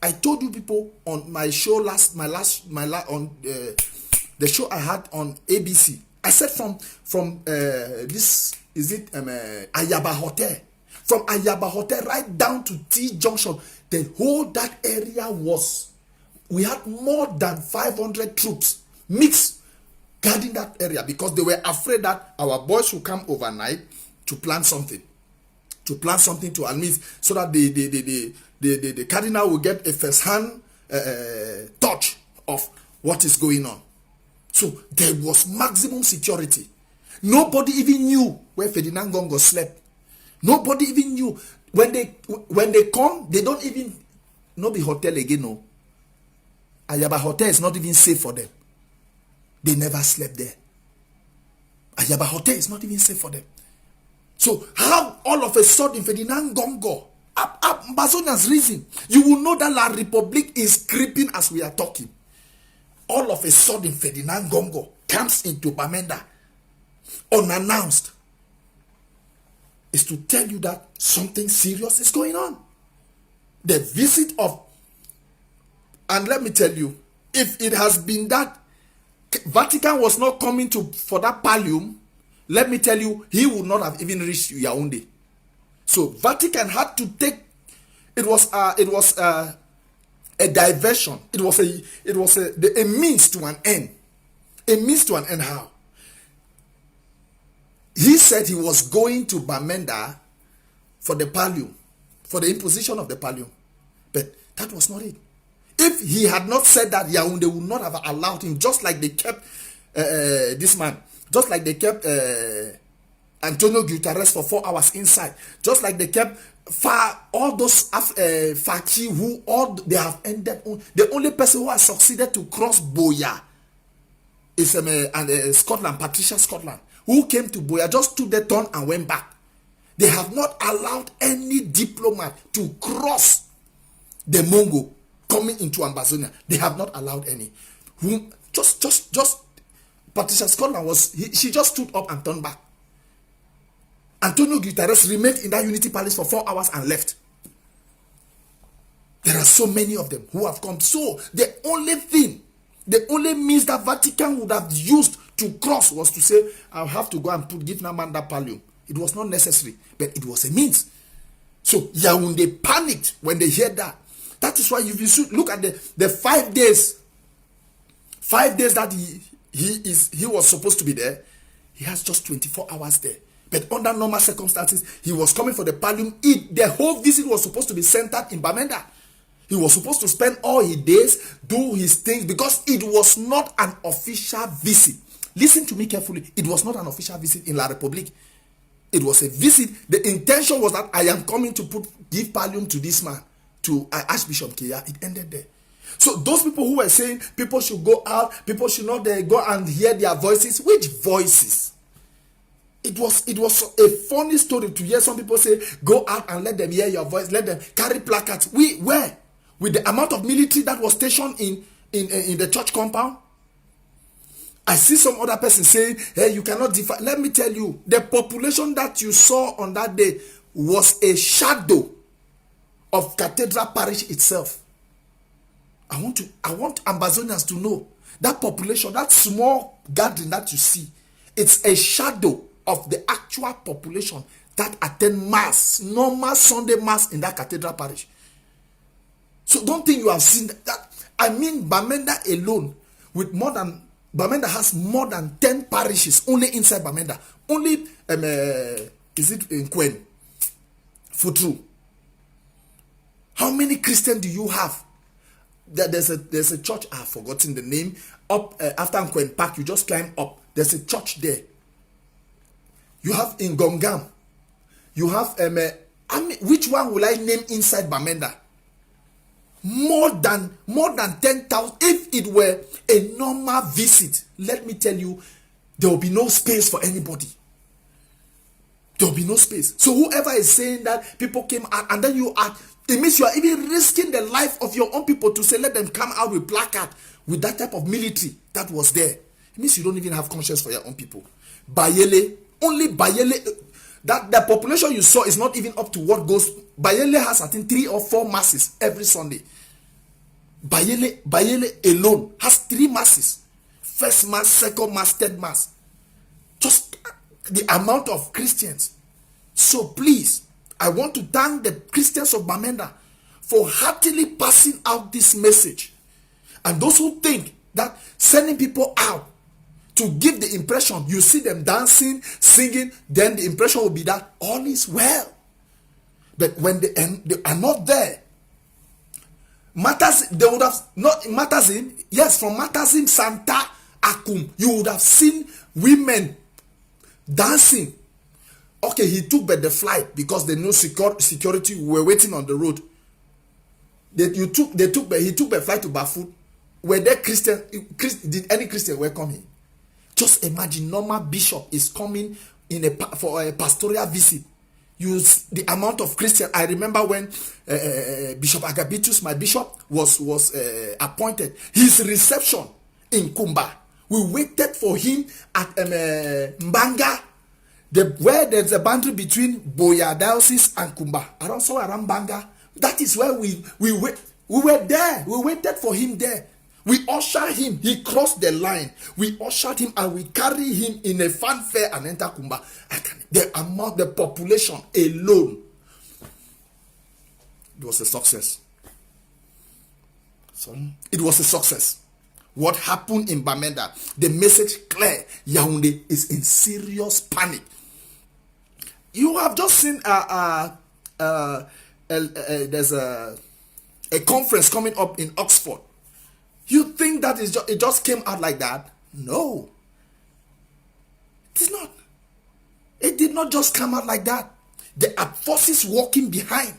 I told you people on my show on the show I had on ABC. I said from this is it Ayaba Hotel, from Ayaba Hotel right down to T Junction, the whole that area we had more than 500 troops mixed guarding that area because they were afraid that our boys would come overnight to plant something to admit, so that the cardinal will get a first-hand touch of what is going on. So there was maximum security. Nobody even knew where Ferdinand Gongo slept. Nobody even knew. When they come, they don't even no be hotel again. No, Ayaba Hotel is not even safe for them. They never slept there. Ayaba Hotel is not even safe for them. So how all of a sudden Ferdinand Gongo, Ambazonian's reason, you will know that La Republique is creeping as we are talking. All of a sudden Ferdinand Gongo comes into Bamenda unannounced. Is to tell you that something serious is going on. The visit of, and let me tell you, if it has been that Vatican was not coming for that pallium, let me tell you, he would not have even reached Yaoundé. So Vatican had to take. It was a diversion. It was a means to an end. A means to an end. How? He said he was going to Bamenda for the pallium, for the imposition of the pallium, but that was not it. If he had not said that, Yaoundé would not have allowed him. Just like they kept this man. Just like they kept Antonio Guterres for 4 hours inside. Just like they kept all those Faki who they have ended. The only person who has succeeded to cross Boya is Scotland, Patricia Scotland, who came to Boya, just took the turn and went back. They have not allowed any diplomat to cross the Mongo coming into Ambazonia. They have not allowed any. Just Patricia Scotland she just stood up and turned back. Antonio Guterres remained in that Unity Palace for 4 hours and left. There are so many of them who have come. So the only means that Vatican would have used to cross was to say, I'll have to go and give Naman that pallium. It was not necessary, but it was a means. So Yaoundé panicked when they heard that. That is why if you should look at the 5 days that he was supposed to be there, he has just 24 hours there. But under normal circumstances, he was coming for the pallium. The whole visit was supposed to be centered in Bamenda. He was supposed to spend all his days, do his things, because it was not an official visit. Listen to me carefully. It was not an official visit in La Republique. It was a visit. The intention was that I am coming to give pallium to this man, to Archbishop Kia. It ended there. So those people who were saying people should go out, people should not go and hear their voices. Which voices? It was a funny story to hear some people say, go out and let them hear your voice, let them carry placards. Where? With the amount of military that was stationed in the church compound? I see some other person saying, hey, you cannot define. Let me tell you, the population that you saw on that day was a shadow of Cathedral Parish itself. I want Ambazonians to know that population, that small gathering that you see, it's a shadow of the actual population that attend mass, normal Sunday mass in that Cathedral Parish. So don't think you have seen that. I mean, Bamenda alone, Bamenda has more than 10 parishes only inside Bamenda. Only, is it in Kwen? Futru. How many Christians do you have? There's a church, I've forgotten the name, up after Nkwen Park, you just climb up. There's a church there. You have in Gongam. You have, which one will I name inside Bamenda? More than 10,000. If it were a normal visit, let me tell you, There will be no space for anybody. There will be no space. So whoever is saying that people came out and then you are, it means you are even risking the life of your own people to say let them come out with placard with that type of military that was there. It means you don't even have conscience for your own people. Bayele, only Bayele, that the population you saw is not even up to what goes. Bayele has I think 3 or 4 masses every Sunday. Bayele alone has 3 masses. First mass, second mass, third mass. Just the amount of Christians. So please, I want to thank the Christians of Bamenda for heartily passing out this message. And those who think that sending people out to give the impression, you see them dancing, singing, then the impression will be that all is well. But when they are not there, they would have not Matazim, yes, from Matazim, Santa Akum, you would have seen women dancing. Okay, he took back the flight because they knew security were waiting on the road. He took the flight to Bafut. Were there did any Christian welcome him? Just imagine normal bishop is coming for a pastoral visit. Use the amount of Christian. I remember when Bishop Agabitus, my bishop, was appointed. His reception in Kumba. We waited for him at Mbanga, where there's a boundary between Boya Diocese and Kumba. Also around Mbanga. That is where we were there. We waited for him there. We ushered him. He crossed the line. We ushered him and we carried him in a fanfare and enter Kumba. The population alone, it was a success. So it was a success. What happened in Bamenda? The message clear. Yaoundé is in serious panic. You have just seen there's a conference coming up in Oxford. You think that it just came out like that? No. It is not. It did not just come out like that. There are forces working behind.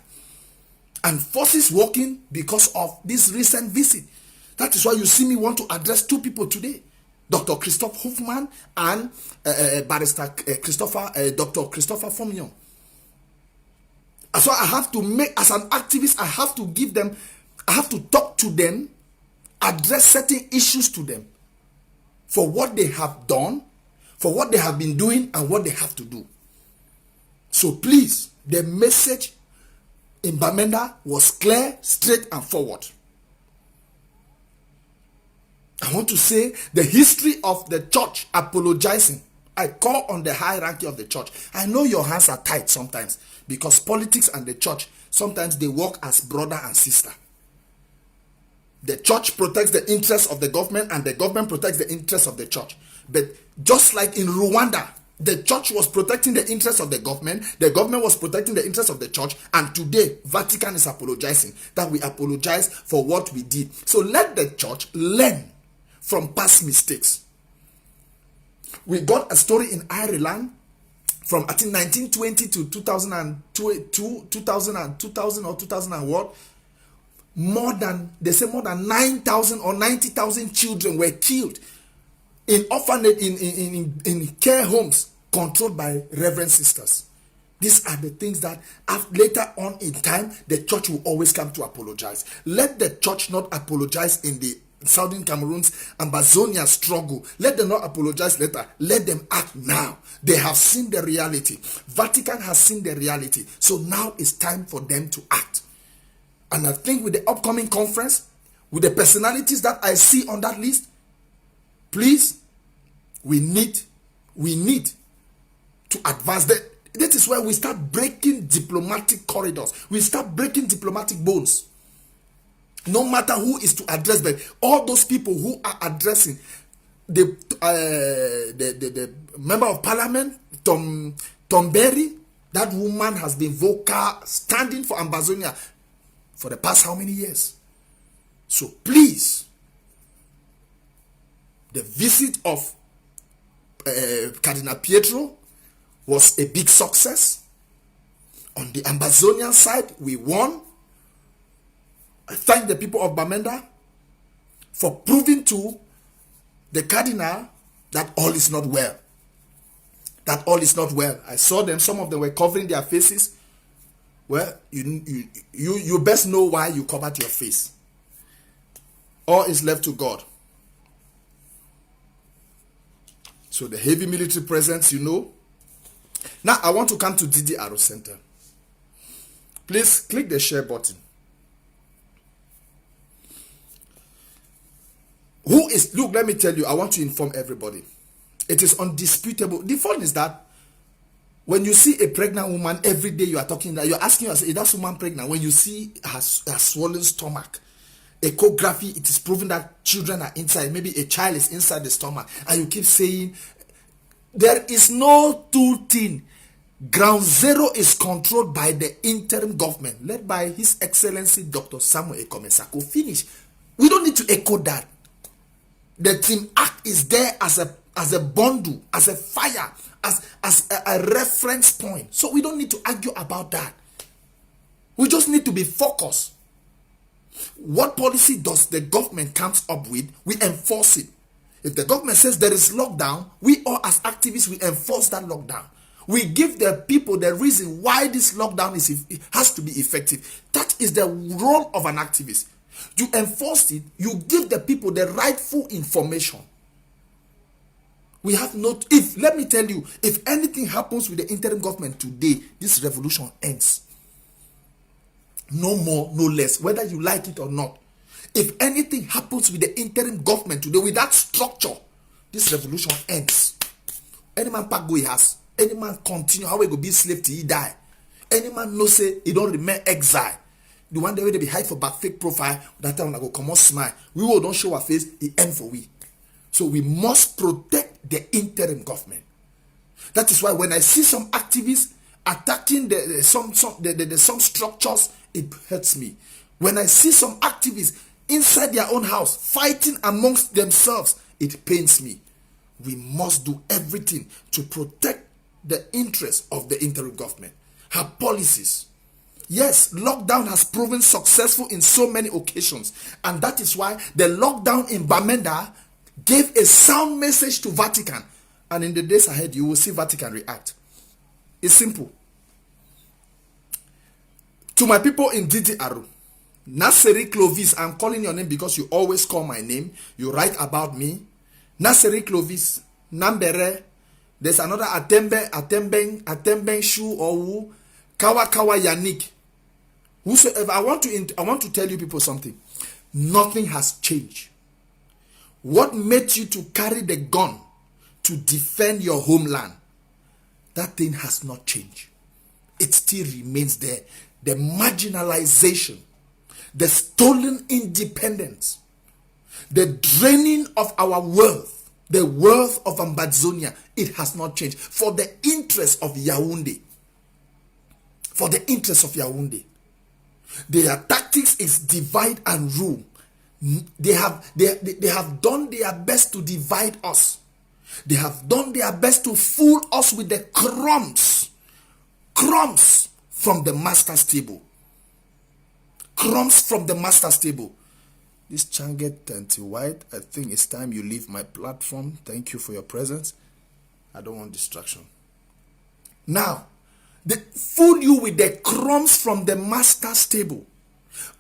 And forces working because of this recent visit. That is why you see me want to address 2 people today. Dr. Christopp Hoffman and Barrister Dr. Christopher Fomunyoh. So I have to make, as an activist, I have to talk to them, address certain issues to them for what they have done, for what they have been doing, and what they have to do. So please, the message in Bamenda was clear, straight, and forward. I want to say the history of the church apologizing. I call on the hierarchy of the church. I know your hands are tight sometimes because politics and the church, sometimes they work as brother and sister. The church protects the interests of the government and the government protects the interests of the church. But just like in Rwanda, the church was protecting the interests of the government was protecting the interests of the church, and today, Vatican is apologizing that we apologize for what we did. So let the church learn from past mistakes. We got a story in Ireland from I think 1920 to 2002, 2000 or 2000 and what? More than 9,000 or 90,000 children were killed in orphanage, in care homes controlled by reverend sisters. These are the things that later on in time, the church will always come to apologize. Let the church not apologize in the Southern Cameroon's Ambazonia struggle. Let them not apologize later. Let them act now. They have seen the reality. Vatican has seen the reality. So now it's time for them to act. And I think with the upcoming conference, with the personalities that I see on that list, please, we need to advance that. That is where we start breaking diplomatic corridors. We start breaking diplomatic bones. No matter who is to address them, all those people who are addressing the member of parliament, Tom Berry, that woman has been vocal, standing for Ambazonia for the past how many years? So please, the visit of Cardinal Pietro was a big success. On the Ambazonian side, we won. I thank the people of Bamenda for proving to the Cardinal that all is not well. That all is not well. I saw them. Some of them were covering their faces. Well, you best know why you covered your face. All is left to God. So the heavy military presence, Now I want to come to DDR Center. Please click the share button. Look, let me tell you, I want to inform everybody. It is undisputable. The fact is that when you see a pregnant woman every day, you are talking that you're asking yourself, is that woman pregnant? When you see her swollen stomach, echography, it is proven that children are inside. Maybe a child is inside the stomach, and you keep saying there is no two thing. Ground zero is controlled by the interim government, led by His Excellency Dr. Samuel Ekomesako. Finish. We don't need to echo that. The Team Act is there as a bundle, as a fire, as a reference point. So we don't need to argue about that. We just need to be focused. What policy does the government comes up with? We enforce it. If the government says there is lockdown, we all as activists, we enforce that lockdown. We give the people the reason why this lockdown has to be effective. That is the role of an activist. You enforce it, you give the people the rightful information. We have not, let me tell you, if anything happens with the interim government today, this revolution ends. No more, no less, whether you like it or not. If anything happens with the interim government today, with that structure, this revolution ends. Any man pack go he has. Any man continue how he go be slave till he die. Any man no say he don't remain exile. The one day where they be hide for back fake profile, that time I go come on smile. We will don't show our face, it end for we. So we must protect the interim government. That is why when I see some activists attacking some structures, it hurts me. When I see some activists inside their own house fighting amongst themselves, it pains me. We must do everything to protect the interests of the interim government. Her policies. Yes, lockdown has proven successful in so many occasions, and that is why the lockdown in Bamenda gave a sound message to Vatican, and in the days ahead you will see Vatican react. It's simple. To my people in DDR, Naseri Clovis, I'm calling your name because you always call my name. You write about me. Naseri Clovis, Nambere. There's another Atembeng Shu or Kawa Yannick. Whosoever, I want to tell you people something. Nothing has changed. What made you to carry the gun to defend your homeland? That thing has not changed. It still remains there. The marginalization, the stolen independence, the draining of our wealth, the wealth of Ambazonia, it has not changed. For the interest of Yaoundé. For the interest of Yaoundé. Their tactics is divide and rule. They have done their best to divide us. They have done their best to fool us with the crumbs from the master's table. Crumbs from the master's table. This Changet Tanti White, I think it's time you leave my platform. Thank you for your presence. I don't want distraction. Now, they fool you with the crumbs from the master's table.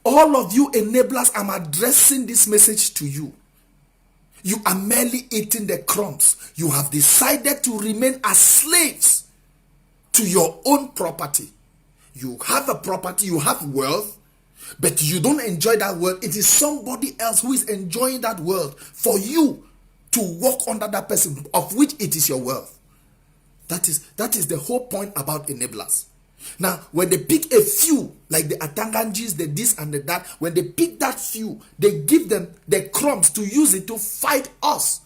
All of you enablers, I'm addressing this message to you. You are merely eating the crumbs. You have decided to remain as slaves to your own property. You have a property, you have wealth, but you don't enjoy that wealth. It is somebody else who is enjoying that wealth for you to walk under that person of which it is your wealth. That is the whole point about enablers. Now, when they pick a few, like the Atanganjis, the this and the that, when they pick that few, they give them the crumbs to use it to fight us.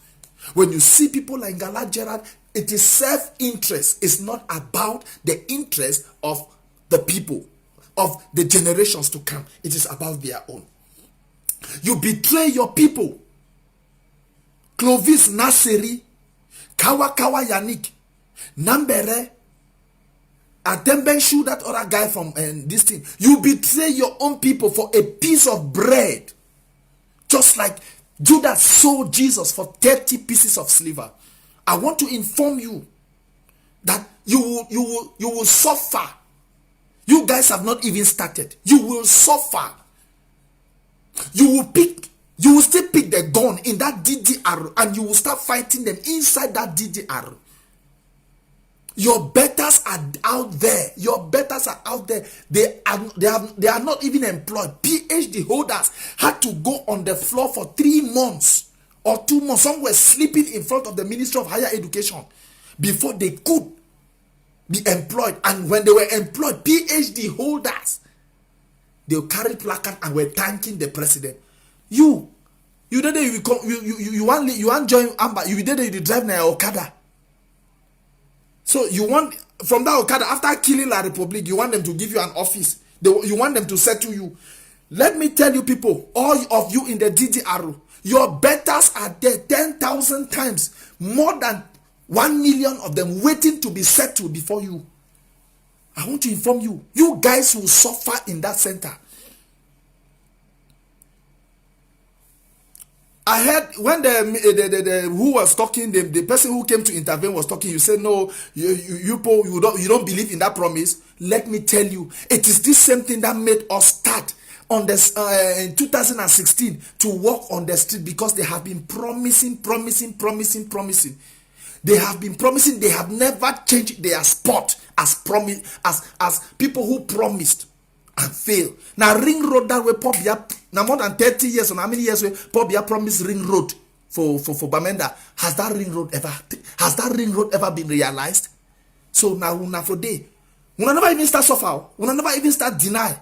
When you see people like Ngala Gerard, it is self-interest. It's not about the interest of the people, of the generations to come. It is about their own. You betray your people. Clovis Naseri, Kawa Yannick, Nambere, Atembenshu, that other guy from this thing. You betray your own people for a piece of bread. Just like Judas sold Jesus for 30 pieces of silver. I want to inform you that you will suffer. You guys have not even started. You will suffer. You will still pick the gun in that DDR and you will start fighting them inside that DDR. Your betters are out there. Your betters are out there. They are not even employed. PhD holders had to go on the floor for 3 months or 2 months. Some were sleeping in front of the Ministry of Higher Education before they could be employed. And when they were employed, PhD holders, they carried placard and were thanking the president. You did you want join Amber? You did you drive na Okada. So you want from that Okada after killing La Republic, you want them to give you an office. You want them to settle you. Let me tell you, people, all of you in the DDR, your betters are there 10,000 times more than 1 million of them waiting to be settled before you. I want to inform you, you guys will suffer in that center. I heard when the who was talking, the person who came to intervene was talking. You said no, you don't believe in that promise. Let me tell you, it is this same thing that made us start on this in 2016 to walk on the street, because they have been promising. They have been promising. They have never changed their spot as people who promised and fail. Now ring road that way Pobia, now more than 30 years or how many years Pobia promised ring road for Bamenda. Has that ring road ever been realized? So now for day, we never even start suffer. We never even start deny.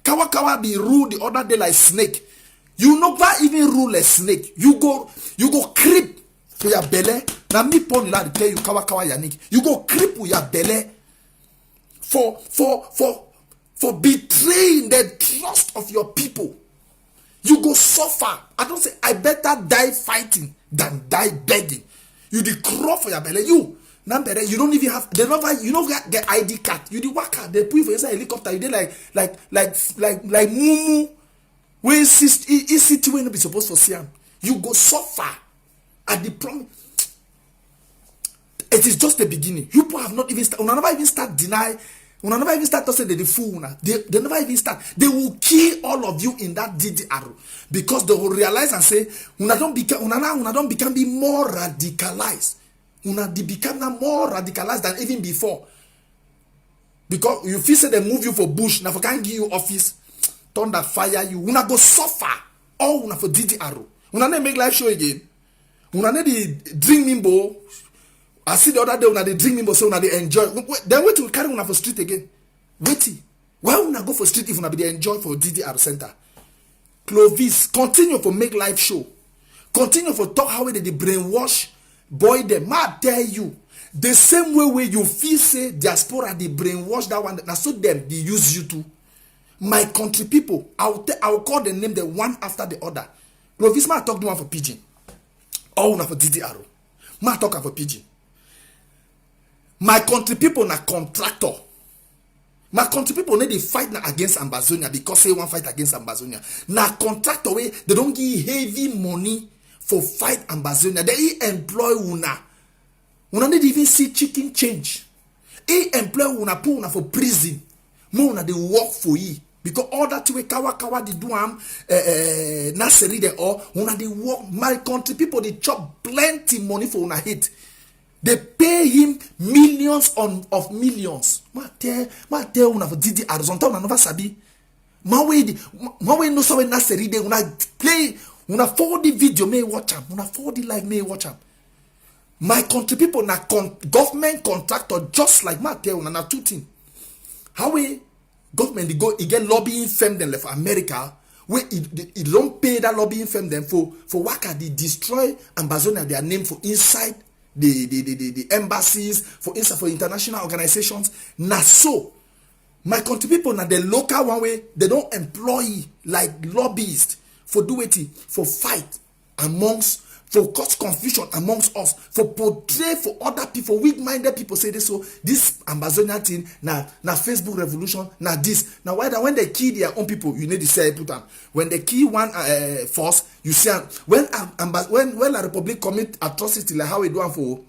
Kawa be ruled the other day like snake. You never even rule a snake. You go creep for your belly. Now me pon la tell you kawa yanik. You go creep with your belly for betraying the trust of your people. You go suffer. I don't say I better die fighting than die begging. You the crawl for your belly. You don't even have. You don't get ID card. You the worker. They put you for inside helicopter. You did like mumu. Where is it when you be supposed to see him? You go suffer at the promise. It is just the beginning. You people have not even started. Never even start deny. Una never even start to say they the fool. They never even start. They will kill all of you in that DDR because they will realize and say, una don't become be more radicalized. Una become more radicalized than even before. Because you feel say they move you for bush, now for can't give you office, thunder fire you. Una go suffer. All una for DDR. Una ne make live show again. Una ne the drink nimbo. I see the other day when they drink me, so when they enjoy. Then wait to carry one for street again. Wait. Why would I go for street if I be enjoy for DDR center? Clovis, continue for make live show. Continue for talk how they brainwash boy them. I tell you, the same way you feel say diaspora they brainwash that one. Now so them they use you too. My country people, I'll call the name the one after the other. Clovis, I talk to one for pidgin. All one for DDR. I talk for pidgin. My country people na contractor. My country people need to fight na against Ambazonia because they want fight against Ambazonia. Na contractor way they don't give heavy money for fight Ambazonia. They employ una. Una need even see chicken change. They employ una put una for prison. More una they work for you because all that way kawa they do naseri they all una they work. My country people they chop plenty money for una hit. They pay him millions of millions. Ma tell una for Didi Arizona una never sabi. Ma we no so na seri de una play una forward the video may watch am. Una forward the live may watch am. My country people na government contractor just like ma tell una na two thing. How we government they go get lobbying firm them for America where it don't pay that lobbying firm them for waka they destroy Ambazonia their name for inside the embassies for international organizations. Na so my country people na the local one way they don't employ like lobbyists for do it for fight amongst for cause confusion amongst us for portray for other people weak-minded people say this so this Ambazonia thing na Facebook revolution na this now why that when they kill their own people you need to say put them when they kill one force you see when a republic commit atrocity like how we do for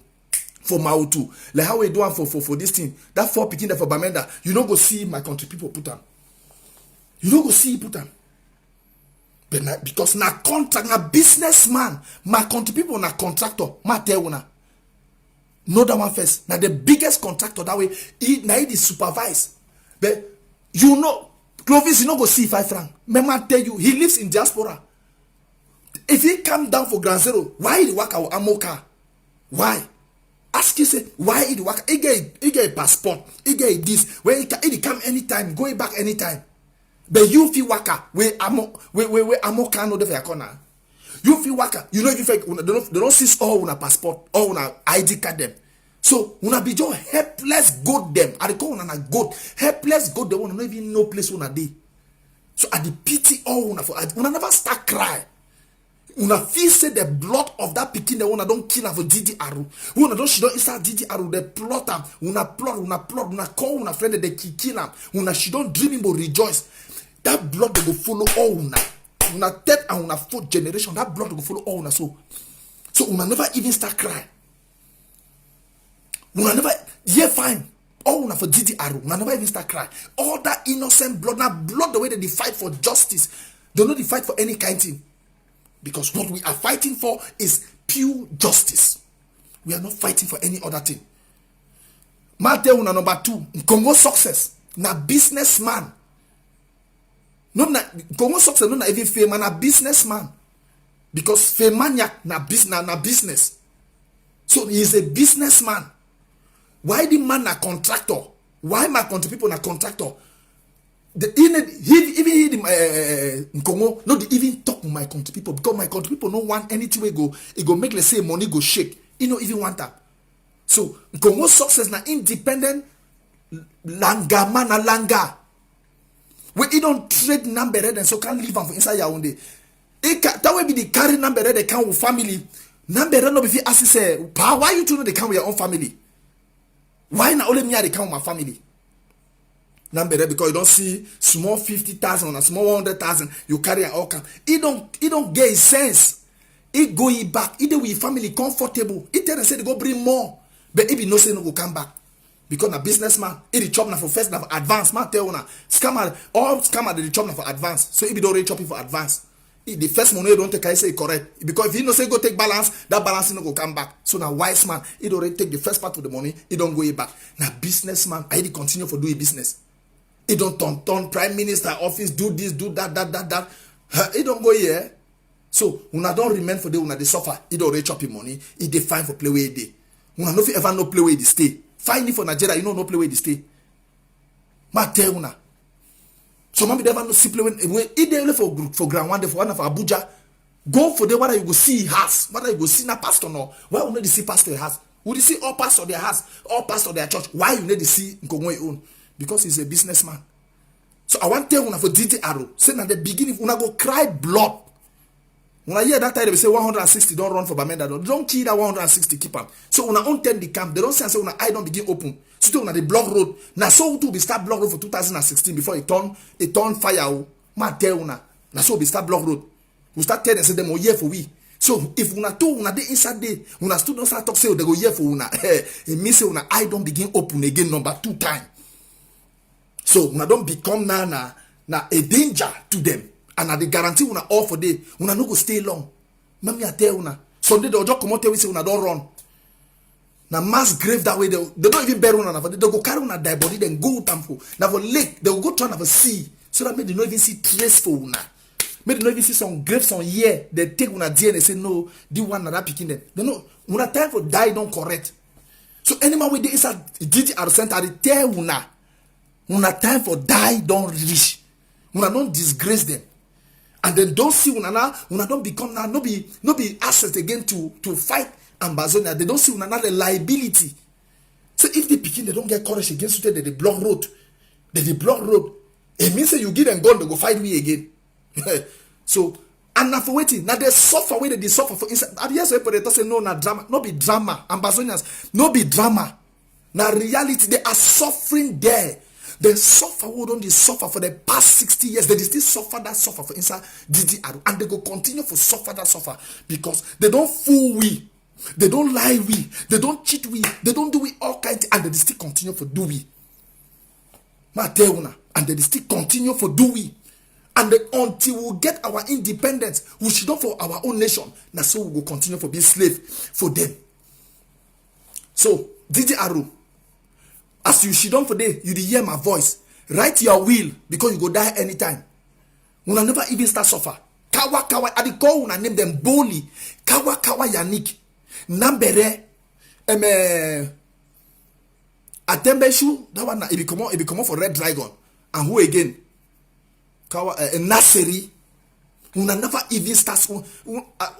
for Mautu. Like how we do am for this thing. That 4 picking there for Bamenda. You don't go see my country people put them. You don't go see put them. But na, because na contract, na businessman, my country people na contractor, ma tell una. Know that one first. Now the biggest contractor that way, he is supervised. But you know, Clovis, you not go see 5 francs. Mama tell you, he lives in diaspora. If he come down for Grand Zero, why he work our Amoka? Why? Ask you say, why he work? He get a passport. He get this. When he come anytime, going back anytime. But you feel waka, we Amoka no de for your corner. You feel waka, you know if you they don't see all una passport, all una ID card them. So una be just helpless goat them. I call una goat, helpless goat them. Una not even know place una dey. So at the pity all una for una never start cry. Una feel say the blood of that pikin the one don't kill her for DDR. Una don't she don't inside DDR. They plot am. Una plot. Una call una friend that they kill am. Una she don't dream him but rejoice. That blood they go follow all una. Una third and una 4th generation, that blood will follow all una so una never even start crying. Una never, yeah fine. All una for DDR, una never even start crying. All that innocent blood, now blood the way they fight for justice. They don't fight for any kind of thing. Because what we are fighting for is pure justice. We are not fighting for any other thing. Mate una number 2, Congo success. Na businessman. Not na Congo success, not na even fame, na businessman. Because famaniac na business. So he is a businessman. Why the man na contractor? Why my country people na contractor? Even Congo, not even talk to my country people because my country people don't want anything we go. It go make let's say money go shake. You know even want that. So Congo success na independent langa man na langa. When you don't trade number red and so can't live on inside your own day. That will be the carry number red they come with family. Number red no be ask say, why you two know they come with your own family? Why not only me they come with my family? Number red because you don't see small 50,000 or small 100,000 you carry an all come. It don't get sense. It go back. Either with family comfortable. It tell them say they go bring more. But if you no say no go come back. Because a businessman, he chop na for first na for advance. Man tell una scammer, all scammer they chop na for advance. So if you don't really chop it for advance, the first money you don't take, I say correct. Because if you no say go take balance, that balance no go come back. So now wise man, he don't really take the first part of the money, he don't go back. Now businessman, I he continue for doing business. He don't turn prime minister office, do this, do that. He don't go here. So una don't remain for the una they suffer. He don't really chop him money. He dey fine for play where he dey. Una no fit ever no play where he stay. Fine for Nigeria, you know no play where they stay. Ma tell una. So maybe never no see play when if they for ground one day for one of Abuja, go for the whether you go see house, whether you go see na pastor no. Why you need to see pastor house? Would you see all pastor their house, all pastor their church? Why you need to see Nkongo own? Because he's a businessman. So I want tell una for DDR. Say at the beginning una go cry blood. When I hear that time they say 160 don't run for Bamenda, don't kill that 160 keep up. So when I own 10 the camp, they don't say when I don't begin open. So when they block road, now so to be start block road for 2016 before it turn fire. Ma tell una, now so be start block road. We start telling say them oh yeah for we. So if una two una dey inside day, una still don't start talk say they go yeah for una. It means say una I don't begin open again number 2 time. So una don't become na a danger to them. And at the guarantee una all for day, una no go stay long. Mami I tell una. Sunday they just come out tell we say una don't run. Now mass grave that way they don't even bury una. They go carry una die body then go down for. Now for lake they will go turn for sea so that maybe they don't even see trace for una. Maybe they don't even see some graves on here. They take una DNA say no, the one that picking them. They know una time for die don't correct. So anyone with the inside DDR center they tell una time for die don't reach. Una don't disgrace them. And then don't see una don't become now no be asset again to fight Ambazonia. They don't see una the liability. So if they begin they don't get courage against you, they block road. They block road. It means that you give them gun, they go fight me again. So and now for waiting, now they suffer where they suffer for inside. And yes, they say no, not drama, no be drama. Ambazonians, no be drama. Now reality, they are suffering there. They suffer, who don't they suffer for the past 60 years? They still suffer for inside DDR. And they go continue to suffer because they don't fool we. They don't lie we. They don't cheat we. They don't do we all kinds, and they still continue for do we. Ma tell una, and they still continue for do we. And until we get our independence, we should not for our own nation. Now so we will continue for being slave for them. So DDR, as you sit down for day, you hear my voice. Write your will because you go die anytime. Una never even start suffer. Kawa kawa, I call una name them boldly. Kawa kawa Yannick. Nambere. Atembeshu. That one it become for Red Dragon. And who again? Kawa Naseri. Una never even start.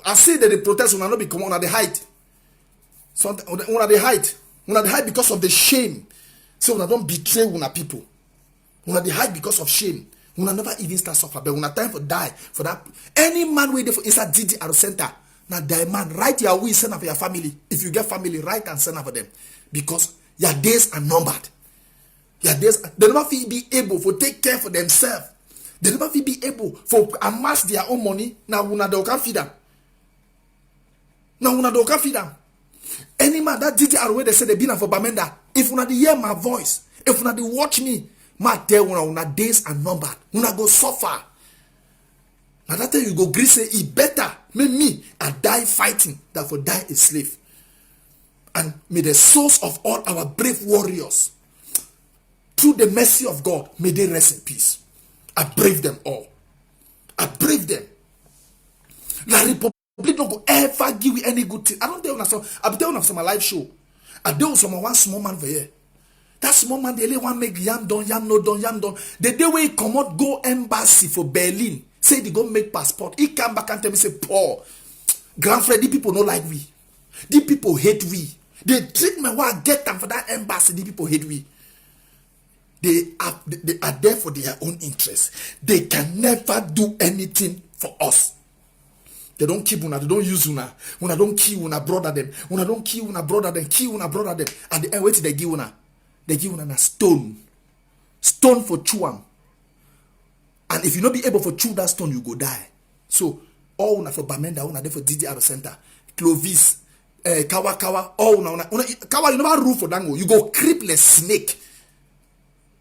I say that the protest una not become on the height. So una the height. Una the height because of the shame. So una don't betray una people. Una the height because of shame. Una never even start suffer. But una time for die for that. Any man waiting for inside DDR center. Now die man, write your will, send up for your family. If you get family, write and send up for them. Because your days are numbered. Your days, they never feel be able to take care for themselves. They never feel be able to amass their own money. Now una they can feed them. Now una they can feed them. Any man that DDR where they say they been for Bamenda. If una they hear my voice, if una they watch me, ma tell una days are numbered. Una go suffer. Now that time you go agree say it better make me I die fighting than for die a slave. And may the souls of all our brave warriors, through the mercy of God, may they rest in peace. I brave them all. I brave them. La Republic don't go ever give you any good thing. I don't tell you some. I be telling you some my live show. I tell you some one small man for here. That small man, they only want make yam done, yam no done, yam done. The day when he come out, go embassy for Berlin, say they go make passport. He come back and tell me, say, Paul, grandfriend, these people don't like we. These people hate we. They treat me while I get them for that embassy. These people hate we. They are there for their own interest. They can never do anything for us. They don't keep una, they don't use una. Una don't kill una brother them. Una don't kill una brother them, kill una brother them. At the end, wait till they give una. They give una a stone. Stone for chew am. And if you not be able to chew that stone, you go die. So, all una for Bamenda, una there for DDR center. Clovis, Kawa, all una. Kawa, you never rule for dango. You go creep like snake.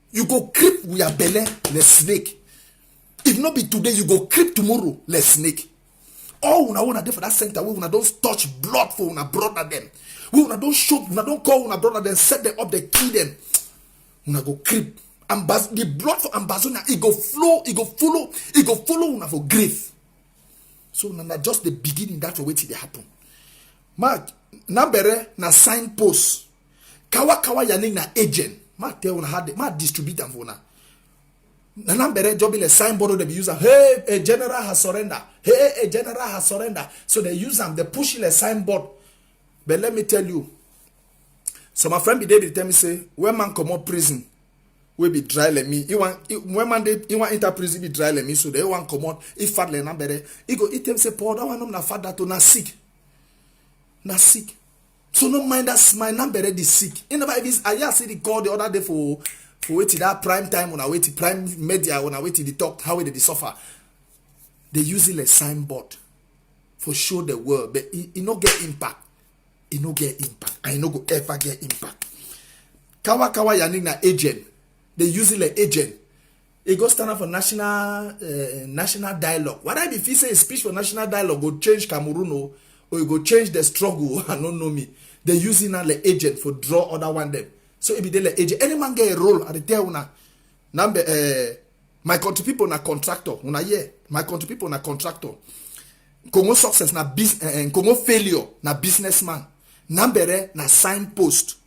You go creep with your belly like snake. If not be today, you go creep tomorrow like snake. All una there for that center, we una don't touch blood for una brother them. We una don't shoot, una don't call una brother them, set them up, they kill them. Una go creep. The blood for Ambazonia, it go flow, it go follow una for grief. So na just the beginning that for wait till they happen. Mark, nambere na signpost. Kawa yaning na agent. Ma tell una how ma distribute them for una. Na nambere job ile signboard they be use. Hey, a general has surrendered. Hey, a general has surrendered. So they use them, they push in a signboard. But let me tell you. So my friend be there, tell me say, when man come out prison, we be dry like me. When man they want enter prison be dry like me. So they want come out. If fat like nambere, he go eat them say, Paul, that one na fat that to na sick. Na sick. So no mind that my number is sick. You never even I see the call the other day for waiting that prime time when I wait prime media when I wait the talk how they suffer. They use it like signboard for show the world, but it no get impact. It no get impact. I no go ever get impact. Kawa yaning na agent. They use it like agent. It go stand up for national dialogue. What I be if you say a speech for national dialogue go change Cameroon or you go change the struggle. I don't know me. They using now like agent for draw other one them. So it be they like agent. Any man get a role at the tell una. Number my country people na contractor. Una yeah. My country people na contractor. Congo success na business Congo failure na businessman. Number na signpost.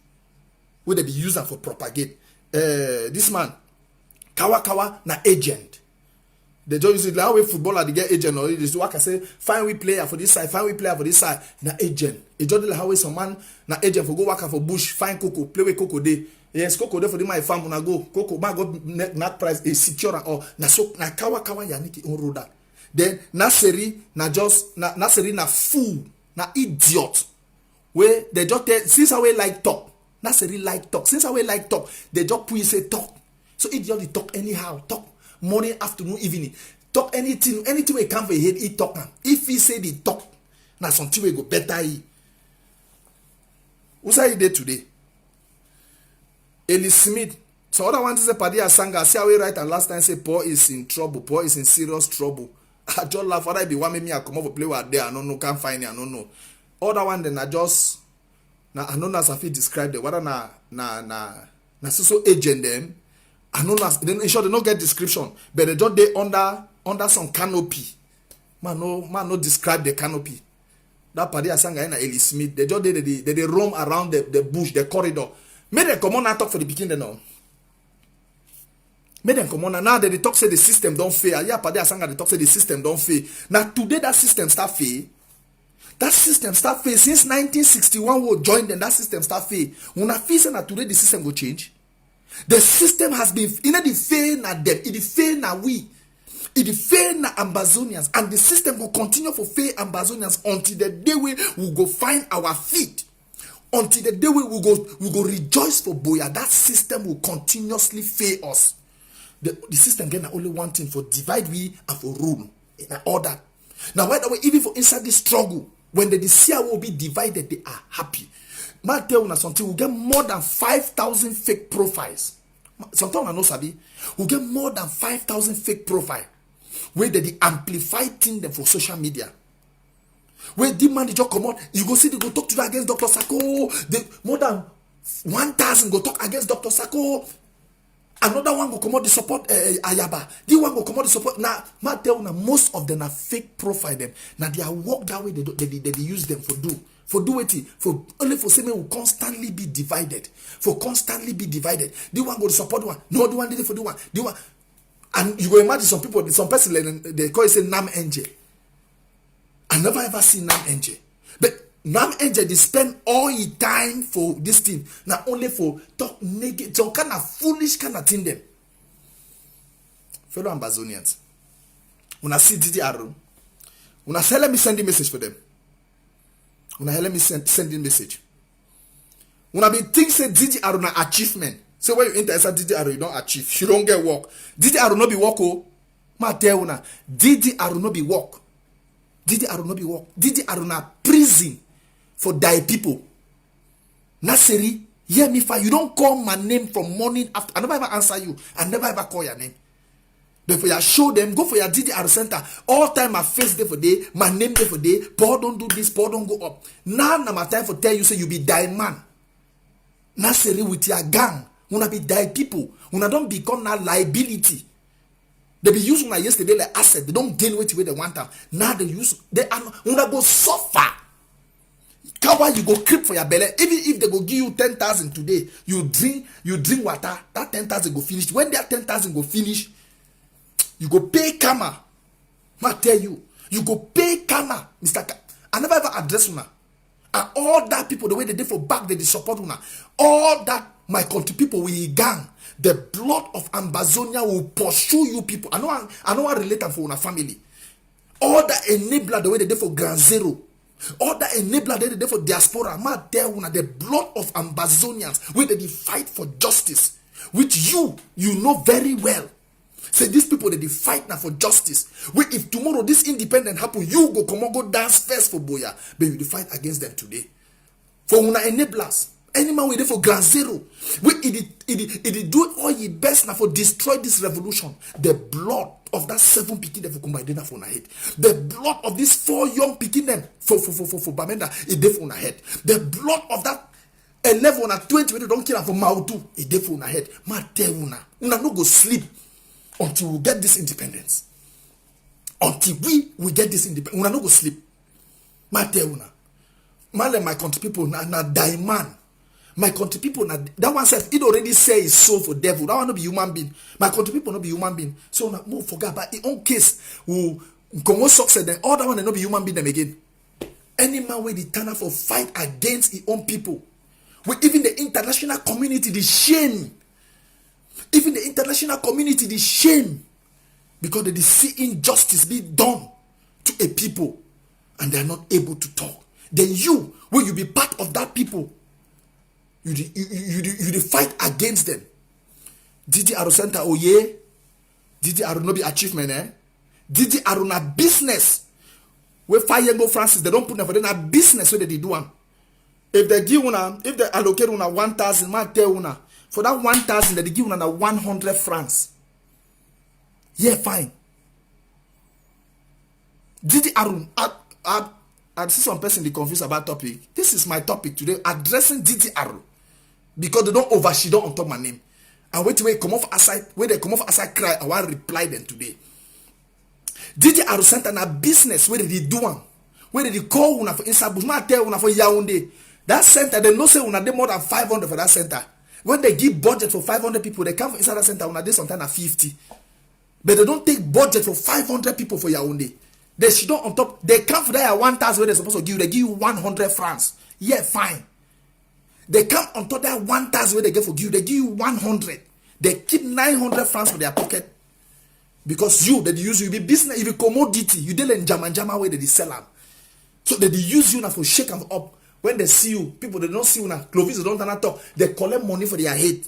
Where they be using for propagate. This man Kawa na agent. They just use it like how we footballer they get agent or this work I say find we player for this side, find we player for this side. Na agent. It just like how we some man na agent for go work for bush, find cocoa, play with cocoa day. Yes, cocoa day for the my farm when I go. Cocoa man go net price is secure or na so na kawa yaniki on road that. Then Naseri na fool, na idiot. Where they just tell since I way like talk. Naseri like talk. Since I way like talk, they just put say talk. So idiot they talk anyhow, talk. Morning, afternoon, evening. Talk anything we come for head, he talk. If he say the talk, now something we go better he. Who say Yde today? Eli Smith. So other one is a Paddy Asanga. See how we write and last time say Paul is in trouble. Paul is in serious trouble. I just laugh. Whether it be one me I come over play with there. I don't know. Can't find it. I don't know. Other one then I just I don't know as I feel describe them. Whether na so agent them. I don't know. Then in short they don't get description. But they just they under some canopy. Man no describe the canopy. That Paddy Asanga and Eli Smith. They just they roam around the bush, the corridor. Make them come on and talk for the beginning now. Make them come on and now they talk say the system don't fail. Yeah, Paddy Asanga they talk say the system don't fail. Now today that system start fail. That system start fail since 1961 we joined them. That system start fail. When I feel say that today the system will change. The system has been the fail na them. It fail na we. It fail na Ambazonians, and the system will continue for fail Ambazonians until the day we will go find our feet. Until the day we go rejoice for Boya. That system will continuously fail us. The system get only one thing for divide we and for rule in order. Now, by the way, even for inside this struggle, when the DCR will be divided, they are happy. Man tell you something, we'll get more than 5,000 fake profiles. Sometimes I know Sabi, we'll get more than 5,000 fake profiles where they amplify things them for social media. Where the man just come out, you go see they go talk to you against Dr. Sako. They more than 1,000 go talk against Dr. Sako. Another one go come out to support Ayaba. The one go come out to support. Now, man tell you, most of them are fake profile them. Now they are work that way. They use them for do. For do it. For only for saying will constantly be divided. For constantly be divided. The one go to support one. No, the one did it for the one. The one. And you go imagine some people, some person they call it say Nam Angel. I never ever seen Nam Angel. But Nam Angel, they spend all his time for this thing. Now only for talk negative, some kind of foolish kind of thing them. Fellow Ambazonians. When I see DDR, when I say let me send a message for them. When I let me send a message. When I be think say DDR an achievement. So when you enter inside DDR, you don't achieve. You don't get work. DDR no be work. Oh, ma tell you now. DDR no be work. DDR no be work. DDR na prison for die people. Nasiri, hear me fine. You don't call my name from morning after. I never ever answer you. I never ever call your name. But for you show them, go for your DDR center. All time my face day for day, my name day for day. Paul don't do this, Paul don't go up. Now my time for tell you say you be die man. Nasiri with your gang. Una be die people. Una don't become a liability. They be using yesterday like asset. They don't deal with it they want them. Now they use they are una go suffer. Kawa you go creep for your belly. Even if they go give you 10,000 today, you drink water. That 10,000 go finish. When that 10,000 go finish, you go pay karma. I tell you, you go pay karma, Mr. I never ever address una. And all that people the way they did for back they support una. All that my country people will gang. The blood of Ambazonia will pursue you people. I know I relate them for una family. All that enabler the way they did for Grand Zero. All that enabler they did for diaspora. Ma tell una the blood of Ambazonians where they fight for justice. Which you know very well. Say these people they fight now for justice. Where if tomorrow this independent happen, you go dance first for Boya. But you fight against them today. For una enablers. Any man waiting for Grand Zero. It do all your best now for destroy this revolution. The blood of that 7 pikin that for combine for una head. The blood of these 4 young pikin then for Bamenda it dey for una head. The blood of that 11 or 20 when you don't kill her for Mautu it dey for una head. Ma tell una no go sleep until we get this independence. Until we will get this independence. Una no go sleep. Ma tell una. My country people na die man. My country people, that one said, it already say it's soul for devil. That one not be human being. My country people not be human being. So now, move forget about in own case, who Congo success, then all that one they not be human being them again. Any man where the turn up for fight against his own people. With even the international community, the shame. Even the international community, the shame. Because they see injustice be done to a people. And they are not able to talk. Then you, will you be part of that people? You fight against them. DDR center, oh yeah. DDR no be achievement, eh? DDR na business. Where Fire go Francis, they don't put them for them a business where they do one. If they give una, if they allocate una 1,000, man tell una, for that 1,000, they give una 100 francs. Yeah, fine. DDR, I see some person they confused about topic. This is my topic today, addressing DDR. Because they don't overshadow on top of my name. And wait till they come off aside, when they come off aside cry, I want to reply them today. DDR center na business where they do one. Where they call una for inside bush, man tell una for Yaoundé. That center, they no say una dey more than 500 for that center. When they give budget for 500 people, they come for inside that center, una dey sometimes at 50. But they don't take budget for 500 people for Yaoundé. They should not on top. They come for that 1,000 where they're supposed to give. They give you 100 francs. Yeah, fine. They come on top that 1,000 where they get for give. They give you 100. They keep 900 francs for their pocket. Because you, they use you. You be business, you be commodity. You deal in jama where they sell them. So they use you now for shake them up. When they see you, people they don't see you now. Clovis they don't turn talk. They collect money for their head.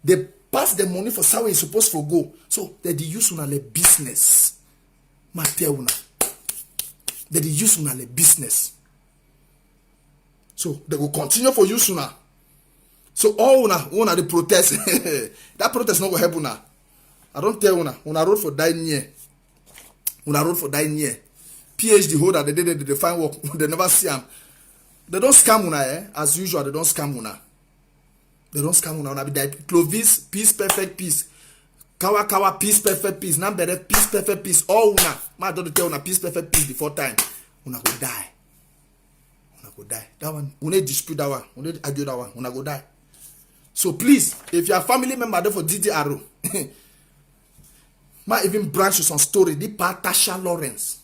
They pass the money for somewhere it's supposed to go. So they use you now like business. Mateuna. They use you now like business. So they will continue for use you now. So all una the protest. That protest not go help una. I don't tell una. Una road for dying year. Una road for dying year. PhD holder, they find work. They never see them. They don't scam una, as usual. They don't scam una. They don't scam una. Una be like Clovis, peace, perfect peace. Kawa, peace, perfect peace. Nambere, peace, perfect peace. All una. Ma don't tell una peace, perfect peace before time. Una go die. Una go die. That one. Una dispute that one. Una argue that one. Una go die. So please, if you are family member there for DDR, ma even branch some story. The Tasha Lawrence.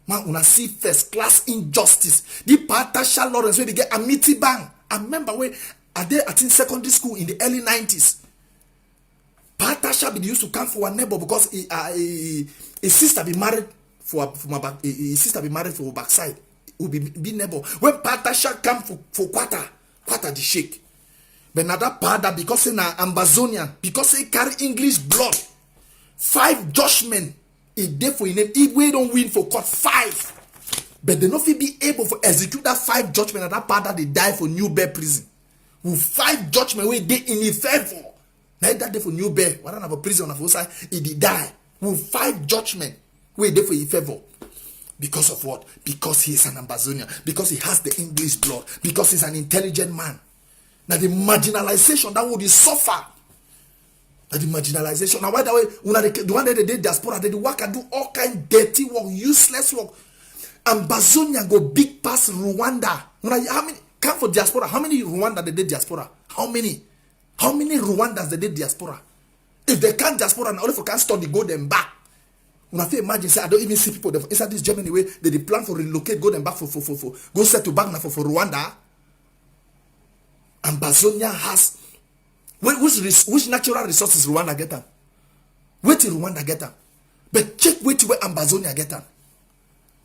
Man, una see first class injustice. The Tasha Lawrence where they get Amity Bang. I remember when I think secondary school in the early 90s. Tasha be used to come for a neighbor because his sister be married for my back. His sister be married for her backside. Will be neighbor. When Tasha come for quarter the shake. But now that Pada because he na Ambazonian because he carry English blood. 5 judgment. A day for him, if we don't win for court 5, but they not be able to execute that 5 judgment and that part that they die for New Bear prison. With 5 judgment where they in his favor. Now that day for New Bear, what have a prison on the side, he did die. With 5 judgment where they for his favor. Because of what? Because he is an Ambazonian. Because he has the English blood. Because he's an intelligent man. Now the marginalization that would suffer. The marginalization. Now why that way? The one that they did diaspora, they work and do all kind of dirty work, useless work. Ambazonia go big past Rwanda. How many come for diaspora? How many Rwanda they did diaspora? How many? How many Rwandas they did diaspora? If they can't diaspora, now only for can't study, go them back. When I feel imagine, say I don't even see people inside this Germany way they plan for relocate, go them back for go set to back now for Rwanda. Ambazonia has. Which natural resources Rwanda get them? Wait till Rwanda get them. But check wait where Ambazonia get them.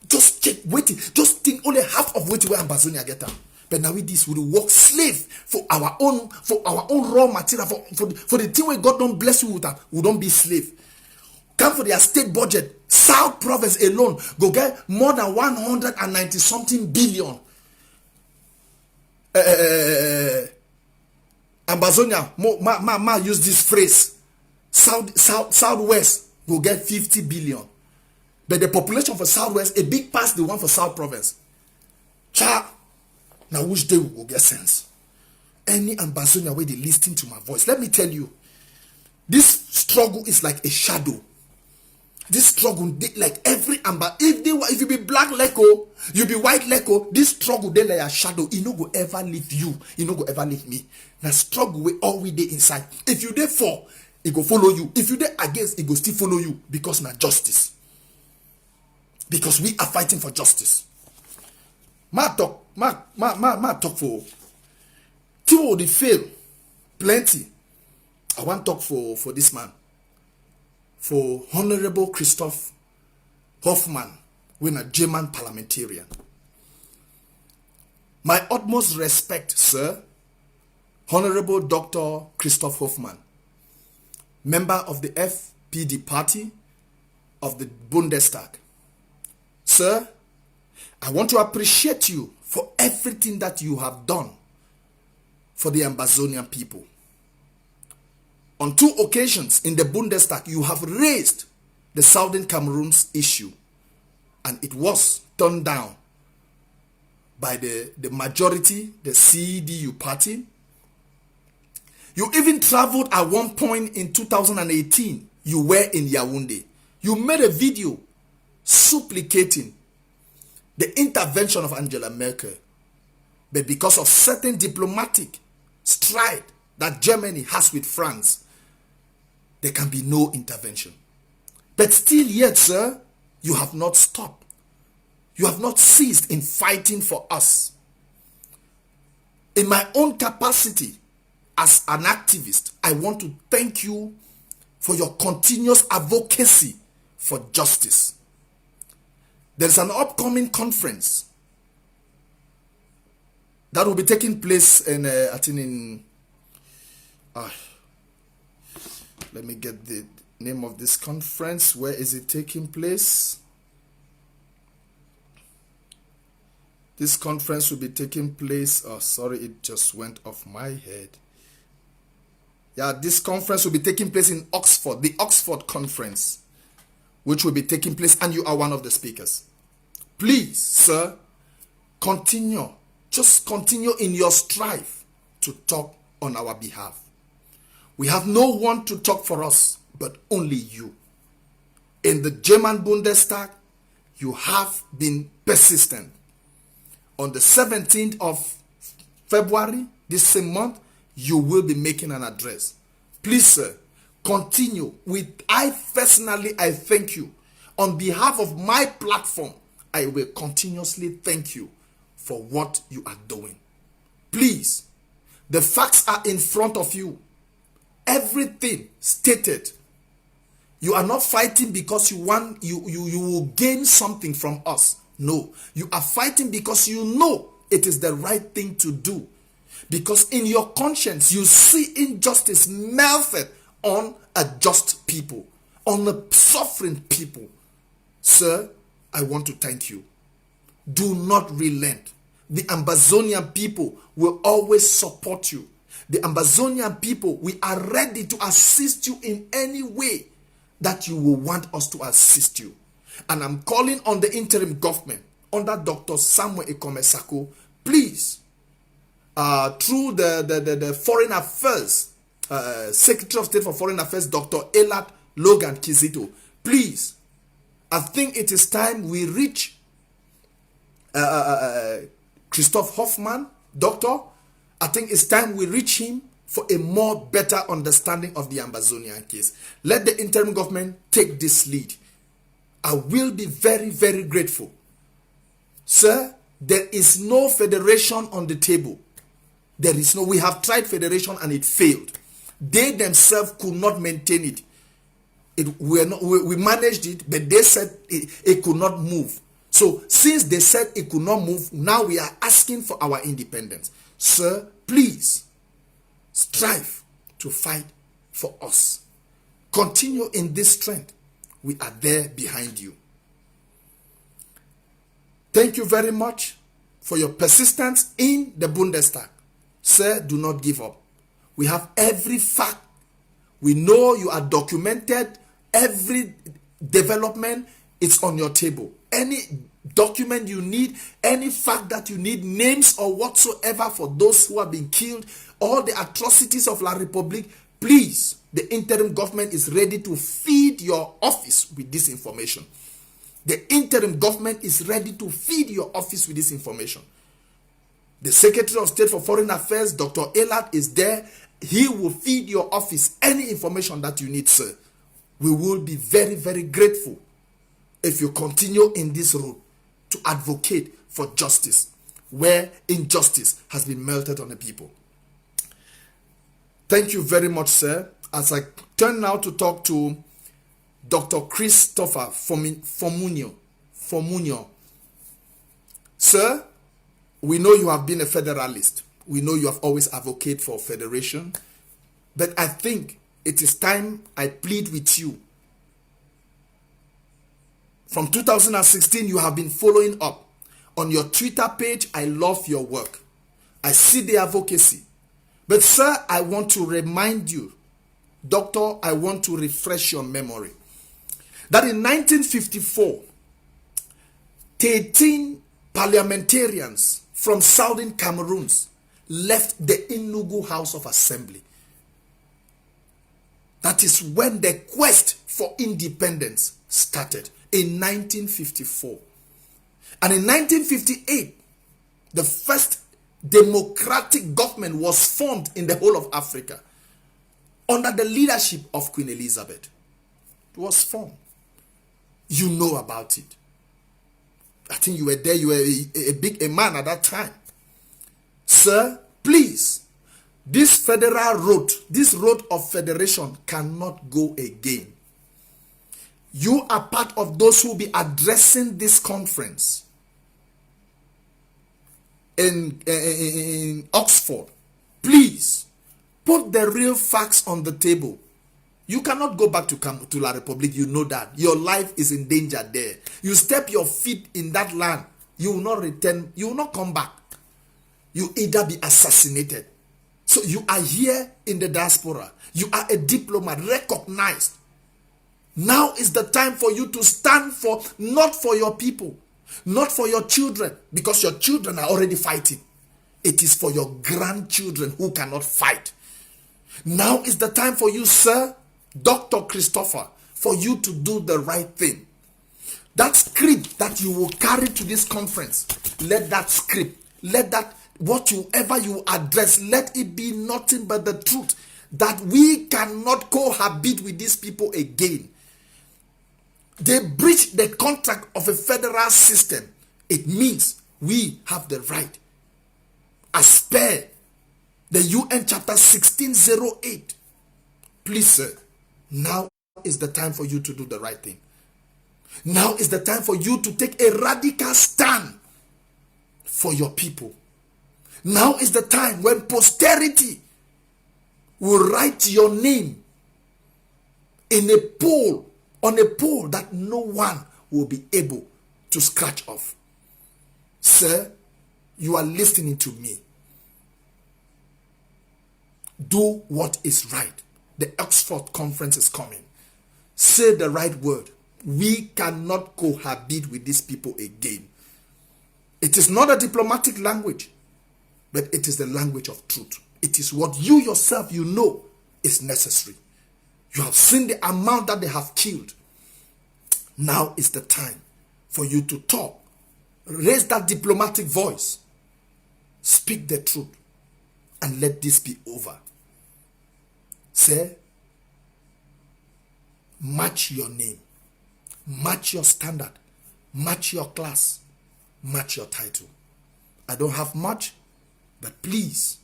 Just check wait. Just think only half of where Ambazonia get them. But now with this, we will work slave for our own raw material for the thing where God don't bless you with that. We don't be slave. Come for their state budget. South province alone go get more than 190 something billion. Ambazonia, ma use this phrase. Southwest will get 50 billion. But the population for Southwest, a big past the one for South Province. Now which day we will get sense? Any Ambazonia where they listen to my voice. Let me tell you, this struggle is like a shadow. This struggle, like every if you be black leko, you be white leko, this struggle they like a shadow. It no go ever leave you. It no go ever leave me. Now struggle we all we dey inside. If you dey for, it go follow you. If you dey against, it go still follow you because na justice. Because we are fighting for justice. Ma talk for. People they fail plenty. I want talk for this man. For Honorable Christopp Hoffman, when a German parliamentarian. My utmost respect, sir, Honorable Dr. Christopp Hoffman, member of the FPD party of the Bundestag. Sir, I want to appreciate you for everything that you have done for the Amazonian people. On 2 occasions in the Bundestag, you have raised the Southern Cameroon's issue, and it was turned down by the majority, the CDU party. You even traveled at one point in 2018. You were in Yaoundé. You made a video supplicating the intervention of Angela Merkel. But because of certain diplomatic strife that Germany has with France, there can be no intervention. But still yet, sir, you have not stopped. You have not ceased in fighting for us. In my own capacity as an activist, I want to thank you for your continuous advocacy for justice. There's an upcoming conference that will be taking place in, I think let me get the name of this conference. Where is it taking place? This conference will be taking place. Oh, sorry, it just went off my head. Yeah, this conference will be taking place in Oxford, the Oxford Conference, which will be taking place, and you are one of the speakers. Please, sir, continue. Just continue in your strive to talk on our behalf. We have no one to talk for us, but only you. In the German Bundestag, you have been persistent. On the 17th of February, this same month, you will be making an address. Please, sir, continue. I thank you. On behalf of my platform, I will continuously thank you for what you are doing. Please, the facts are in front of you. Everything stated. You are not fighting because you will gain something from us. No, you are fighting because you know it is the right thing to do. Because in your conscience, you see injustice melted on a just people, on a suffering people. Sir, I want to thank you. Do not relent. The Amazonian people will always support you. The Amazonian people, we are ready to assist you in any way that you will want us to assist you. And I'm calling on the interim government under Dr. Samuel Ekomesako, please, through the Foreign Affairs, Secretary of State for Foreign Affairs, Dr. Elad Logan Kizito, please, I think it is time we reach Christopp Hoffman, doctor. I think it's time we reach him for a more better understanding of the Amazonian case. Let the interim government take this lead. I will be very, very grateful. Sir, there is no federation on the table. There is no, we have tried federation and it failed. They themselves could not maintain it. We managed it, but they said it could not move. So since they said it could not move, now we are asking for our independence. Sir, please strive to fight for us. Continue in this strength. We are there behind you. Thank you very much for your persistence in the Bundestag. Sir, do not give up. We have every fact. We know you are documented. Every development is on your table. Any document you need, any fact that you need, names or whatsoever for those who have been killed, all the atrocities of La Republique, please, the interim government is ready to feed your office with this information. The interim government is ready to feed your office with this information. The Secretary of State for Foreign Affairs, Dr. Elad, is there. He will feed your office any information that you need, sir. We will be very, very grateful if you continue in this road to advocate for justice, where injustice has been melted on the people. Thank you very much, sir. As I turn now to talk to Dr. Christopher Fomunyoh. Sir, we know you have been a federalist. We know you have always advocated for federation. But I think it is time I plead with you. From 2016, you have been following up. On your Twitter page, I love your work. I see the advocacy. But sir, I want to remind you, doctor, I want to refresh your memory, that in 1954, 13 parliamentarians from southern Cameroons left the Enugu House of Assembly. That is when the quest for independence started, in 1954. And in 1958, the first democratic government was formed in the whole of Africa under the leadership of Queen Elizabeth. It was formed. You know about it. I think you were there. You were a man at that time. Sir, please, this federal road, this road of federation cannot go again. You are part of those who will be addressing this conference in Oxford. Please, put the real facts on the table. You cannot go back to La Republique. You know that. Your life is in danger there. You step your feet in that land, you will not return. You will not come back. You either be assassinated. So you are here in the diaspora. You are a diplomat, recognized. Now is the time for you to stand for, not for your people, not for your children, because your children are already fighting. It is for your grandchildren who cannot fight. Now is the time for you, sir, Dr. Christopher, for you to do the right thing. That script that you will carry to this conference, let that script, let that, whatever you address, let it be nothing but the truth, that we cannot cohabit with these people again. They breached the contract of a federal system. It means we have the right, as per the UN Chapter 1608. Please, sir, now is the time for you to do the right thing. Now is the time for you to take a radical stand for your people. Now is the time when posterity will write your name in a poll, on a poll that no one will be able to scratch off. Sir, you are listening to me. Do what is right. The Oxford conference is coming. Say the right word. We cannot cohabit with these people again. It is not a diplomatic language, but it is the language of truth. It is what you yourself, you know, is necessary. You have seen the amount that they have killed. Now is the time for you to talk. Raise that diplomatic voice. Speak the truth. And let this be over. Say, match your name. Match your standard. Match your class. Match your title. I don't have much, but please,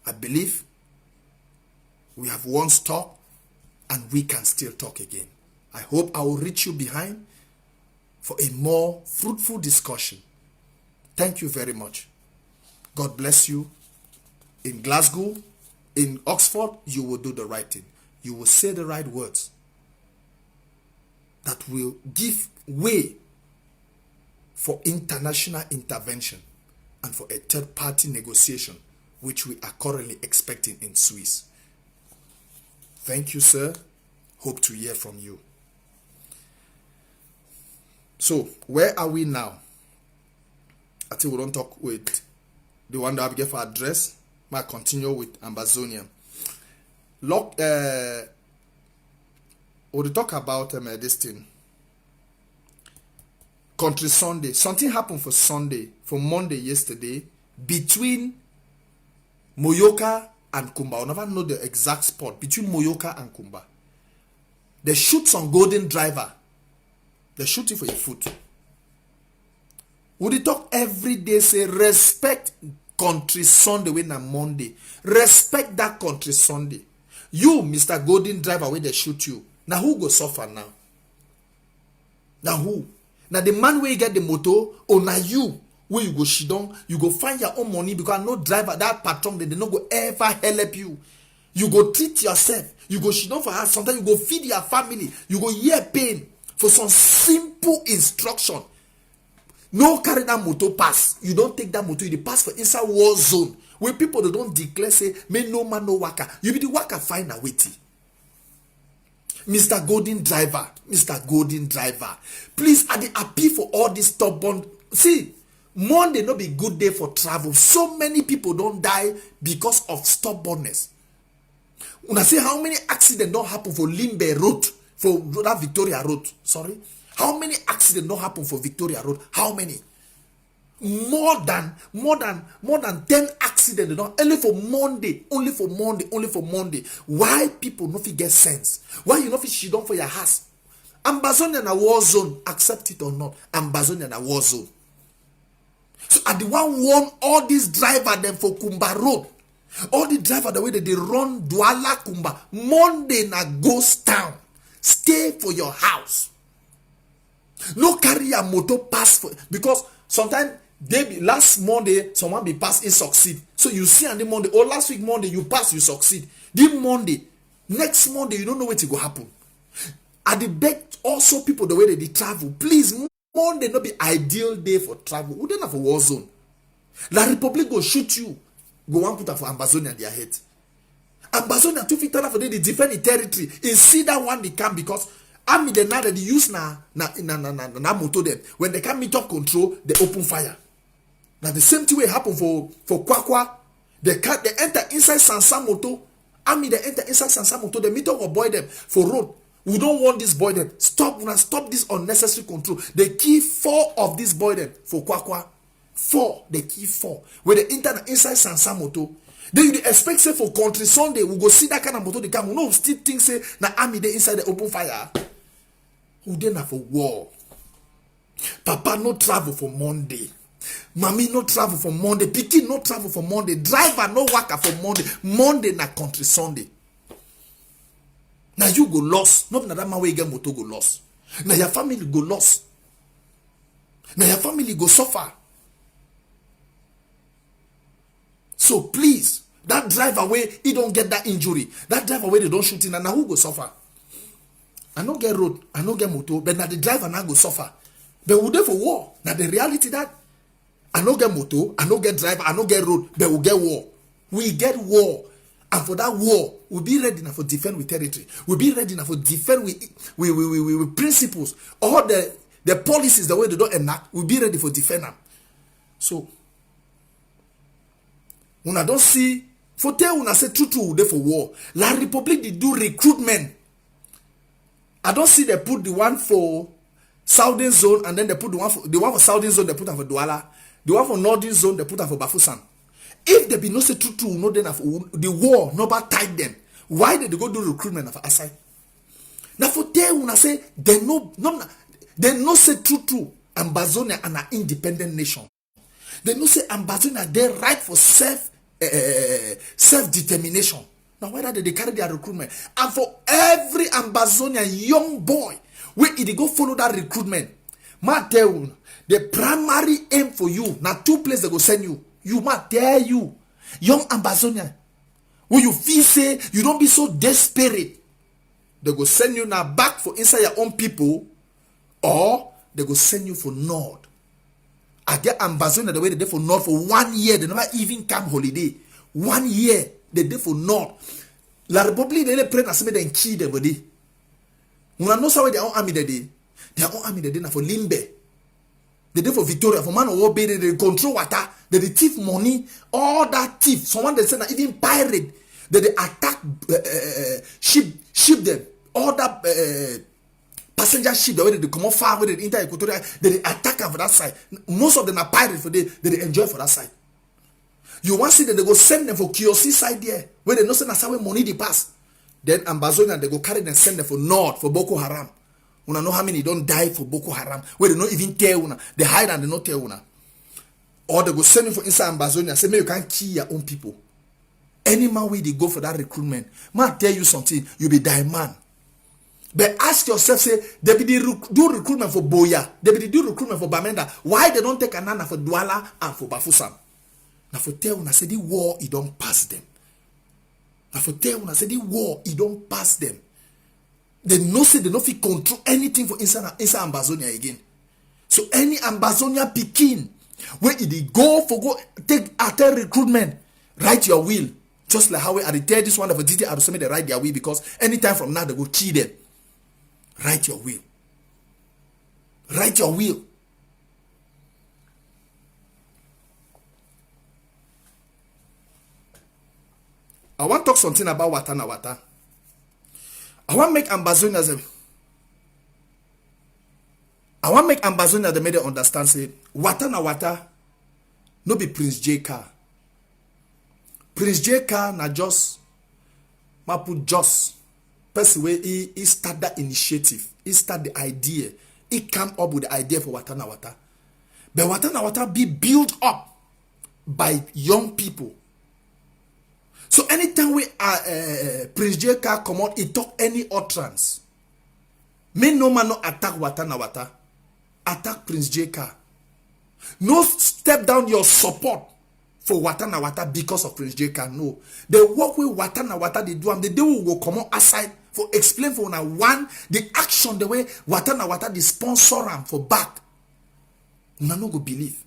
I believe we have once talked and we can still talk again. I hope I will reach you behind for a more fruitful discussion. Thank you very much. God bless you. In Glasgow, in Oxford, you will do the right thing. You will say the right words that will give way for international intervention and for a third-party negotiation, which we are currently expecting in Swiss. Thank you, sir. Hope to hear from you. So, where are we now? I think we don't talk with the one that I gave for address. I continue with Ambazonia. We'll talk about this thing. Country Sunday. Something happened for Monday yesterday, between Moyoka and Kumba. I'll never know the exact spot, between Moyoka and Kumba. They shoot some golden driver. They're shooting for your foot. Would talk every day, say, respect Country Sunday when on Monday. Respect that Country Sunday. You, Mr. Golden Driver, when they shoot you. Now who go suffer now? Now who? Now the man where you get the motor, or now you, where you go shidon, you go find your own money, because no driver, that patron, they don't go ever help you. You go treat yourself. You go shidon for her. Sometimes you go feed your family. You go hear pain for some simple instruction. No carry that motor pass. You don't take that motor, you pass for inside war zone When people they don't declare say, "Me no man no waka," you be the waka find a waiting. Mr. Golden Driver, please, I dey appeal for all this stubborn. See, Monday no be good day for travel. So many people don't die because of stubbornness. When I say how many accidents don't happen for Limbe Road, for that Victoria Road, sorry, how many accidents don't happen for Victoria Road? How many? More than 10 accidents only for Monday. Why people no fit get sense? Why you no fit shit down for your house? Ambazonia na war zone, accept it or not. Ambazonia na war zone. So I the one warn all these drivers them for Kumba Road. All the driver the way that they run Douala Kumba. Monday na ghost town. Stay for your house. No carry a motor pass for, because sometimes last Monday someone be pass and succeed. So you see on the Monday or last week Monday you pass, you succeed. This Monday, next Monday you don't know what will go happen. I dey beg also people the way that they travel. Please, Monday not be ideal day for travel. We don't have a war zone. La Republic go shoot you. Go one put up for Ambazonia their head. Ambazonia 2 feet for they defend the territory. And see that one they come because army they now that they use na motor them. When they can meet up control, they open fire. Now the same thing will happen for Kwakwa. They enter inside Sansa motor. Army they enter inside Sansa motor. They meet up or boy them for road. We don't want this boy them. Stop this unnecessary control. They kill 4 of these boy them for Kwakwa. 4. They kill 4. When they enter inside Sansa motor. Then you expect say for country Sunday we go see that kind of motor they come. We no still think say na army they inside the open fire. Who then have a war? Papa no travel for Monday. Mommy no travel for Monday. Pikin no travel for Monday. Driver no worker for Monday. Monday na country Sunday. Now you go lost. Not na that man wey get motor go lost. Now your family go lost. Now your family go suffer. So please, that driver way he don't get that injury. That driver way they don't shoot in, and now who go suffer? I no get road, I no get motor, but now the driver now go suffer. But we there for war. Now the reality that I no get motor, I no get driver, I no get road, but we get war. We get war. And for that war, we'll be ready now for defend with territory. We'll be ready now for defend with principles. All the policies, the way they don't enact, we'll be ready for defend them. So, when I don't see, for tell when I say true there for war. La Republic they do recruitment. I don't see they put the one for Southern Zone and then they put the one for Southern Zone, they put them for Douala. The one for Northern Zone, they put them for Bafoussam. If they be no say true, no then the war nobody tied them. Why did they go do recruitment of aside? Now for tell when I say they no say true Ambazonia and an independent nation. They no say Ambazonia they right for self-determination. Now why did they carry their recruitment? And for every Ambazonia young boy, where they go follow that recruitment, ma tell you, the primary aim for you, now 2 places they go send you. You might tell you, young Ambazonia, when you feel say you don't be so desperate, they go send you now back for inside your own people, or they go send you for North. I get Ambazonia the way they did for North for 1 year. They never even come holiday. 1 year they did for North. La Republic they pray and they kill them body. When I know how their own army they did. Their own army they did for Limbe. They did for Victoria, for man or bay, they control water, they thief money, all that thief. Someone they say that even pirate, they attack ship them, all that passenger ship, the way they come off far with the inter-equatorial, they attack for that side. Most of them are pirates for they enjoy for that side. You want to see that they go send them for QOC side there, where they know send us how money they pass. Then Ambazonia they go carry them send them for North for Boko Haram. Una know how many don't die for Boko Haram, where they don't even tell una. They hide and they not tell una. Or they go send you for inside Ambazonia, say, "Maybe you can't kill your own people." Any man where they go for that recruitment, man tell you something, you be die man. But ask yourself, say, they be do recruitment for Boya, they be do recruitment for Bamenda. Why they don't take anana for Douala and for Bafoussam? Now for tell una say the war, it don't pass them. Now for tell una say the war, it don't pass them. They no say they no fit control anything for inside Ambazonia again. So any Ambazonia Pekin where they go take recruitment, Write your will. Just like how I tell this one of a DDR and Agents, they write their will, because anytime from now they will kill them. Write your will. Write your will. I want to talk something about Wata na Wata. I want to make Ambazonians the media understand, say, Wata na Wata no be Prince J car. Prince J car na just person where he start that initiative. He start the idea. He come up with the idea for Wata na Wata. But Wata na Wata be built up by young people. So anytime we Prince J car come out, he talk any utterance. Me no man no attack Wata na Wata. Attack Prince J car. No step down your support for Wata na Wata because of Prince J car. No. They work with Wata na Wata, they do them. They will go come out aside for explain for una one the action the way Wata na Wata the sponsor am for back. Una no go believe.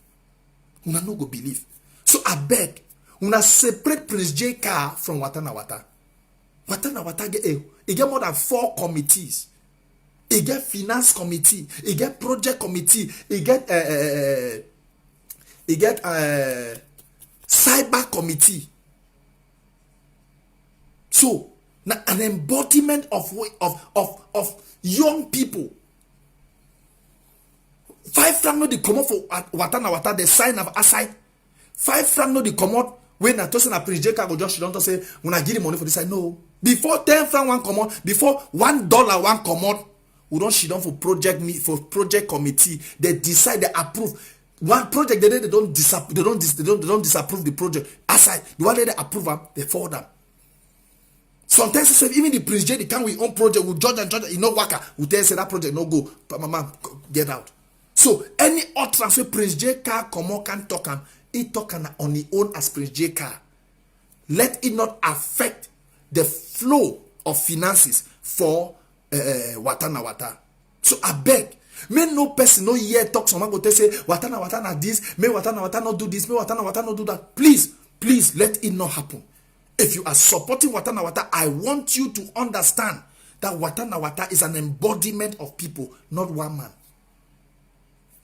Una no go believe. So I beg, una separate Prince J car from Wata na Wata. Wata na Wata get more than 4 committees. He get finance committee, he get project committee, he get cyber committee. So now an embodiment of young people. 5 francs no dey come out for Wata na Wata, the sign of aside. 5 francs no dey come out when a person a Prince J go just don't say when I give the money for this side. No, before 10 francs one come out, before $1 one come out. We don't sit down for project committee. They decide, they approve. One project they don't disapprove the project. Aside the one they approve them, they forward them. Sometimes even the Prince J, they come with own project, we judge, you know waka, we tell say that project no go, but mama get out. So any utterance where Prince J car come out can talk him, he talk on his own as Prince J car. Let it not affect the flow of finances for Wata na Wata. So I beg, may no person no hear talk someone go tell say Wata na Wata na this, may Wata na Wata not do this, may Wata na Wata not do that. Please let it not happen. If you are supporting Wata na Wata, I want you to understand that Wata na Wata is an embodiment of people, not one man.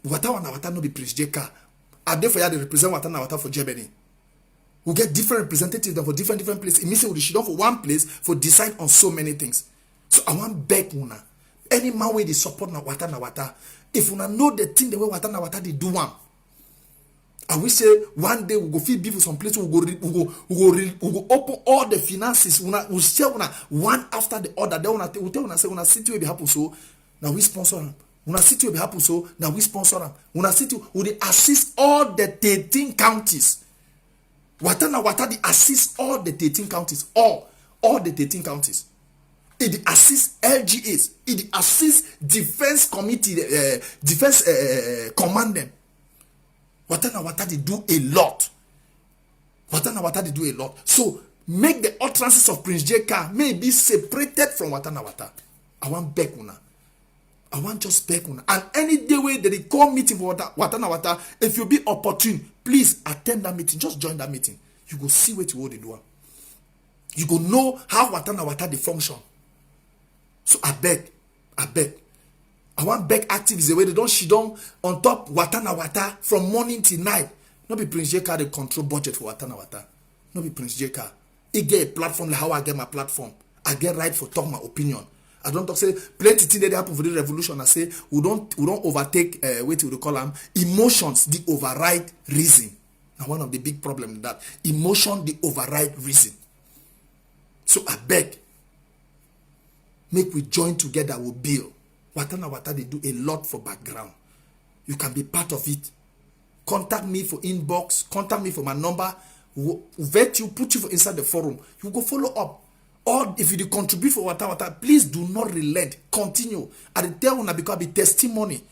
Wata na Wata no be Prince J car. And therefore they represent Wata na Wata for Germany. We get different representatives for different places. It means we should not for one place for decide on so many things. So I want beg una. Any man way they support na Wata, if una know the thing the way Wata na Wata they do one. I will say one day we go feed beef for some place, we go open all the finances. We share una one after the other. Then we tell una say una city will be happen so now we sponsor them. Una city will be happen so now we sponsor them. Una city will assist all the 13 counties. Wata na Wata they assist all the 13 counties, all the 13 counties. It assists LGAs. It assists defense committee, defense command them. Wata na Wata they do a lot. Wata na Wata they do a lot. So make the utterances of Prince J car may be separated from Wata na Wata. I want beg una. I want just beg una. And any day way that they call meeting for Wata na Wata, if you be opportune, please attend that meeting. Just join that meeting. You go see what they do. You go know how Wata na Wata they function. So I beg. I want beg activists the way they don't shit down on top Wata na Wata from morning till night. Not be Prince J car they control budget for Wata na Wata. Not be Prince J car. He get a platform like how I get my platform. I get right for talk my opinion. I don't talk say plenty things that happen for the revolution. I say we don't overtake what we call them emotions. The override reason. Now one of the big problem that emotion the override reason. So I beg. Make we join together with Bill. Wata na Wata they do a lot for background. You can be part of it. Contact me for inbox. Contact me for my number. Vet you, put you for inside the forum. You go follow up. Or if you contribute for Wata Wata, please do not relent. Continue. I tell you because be testimony.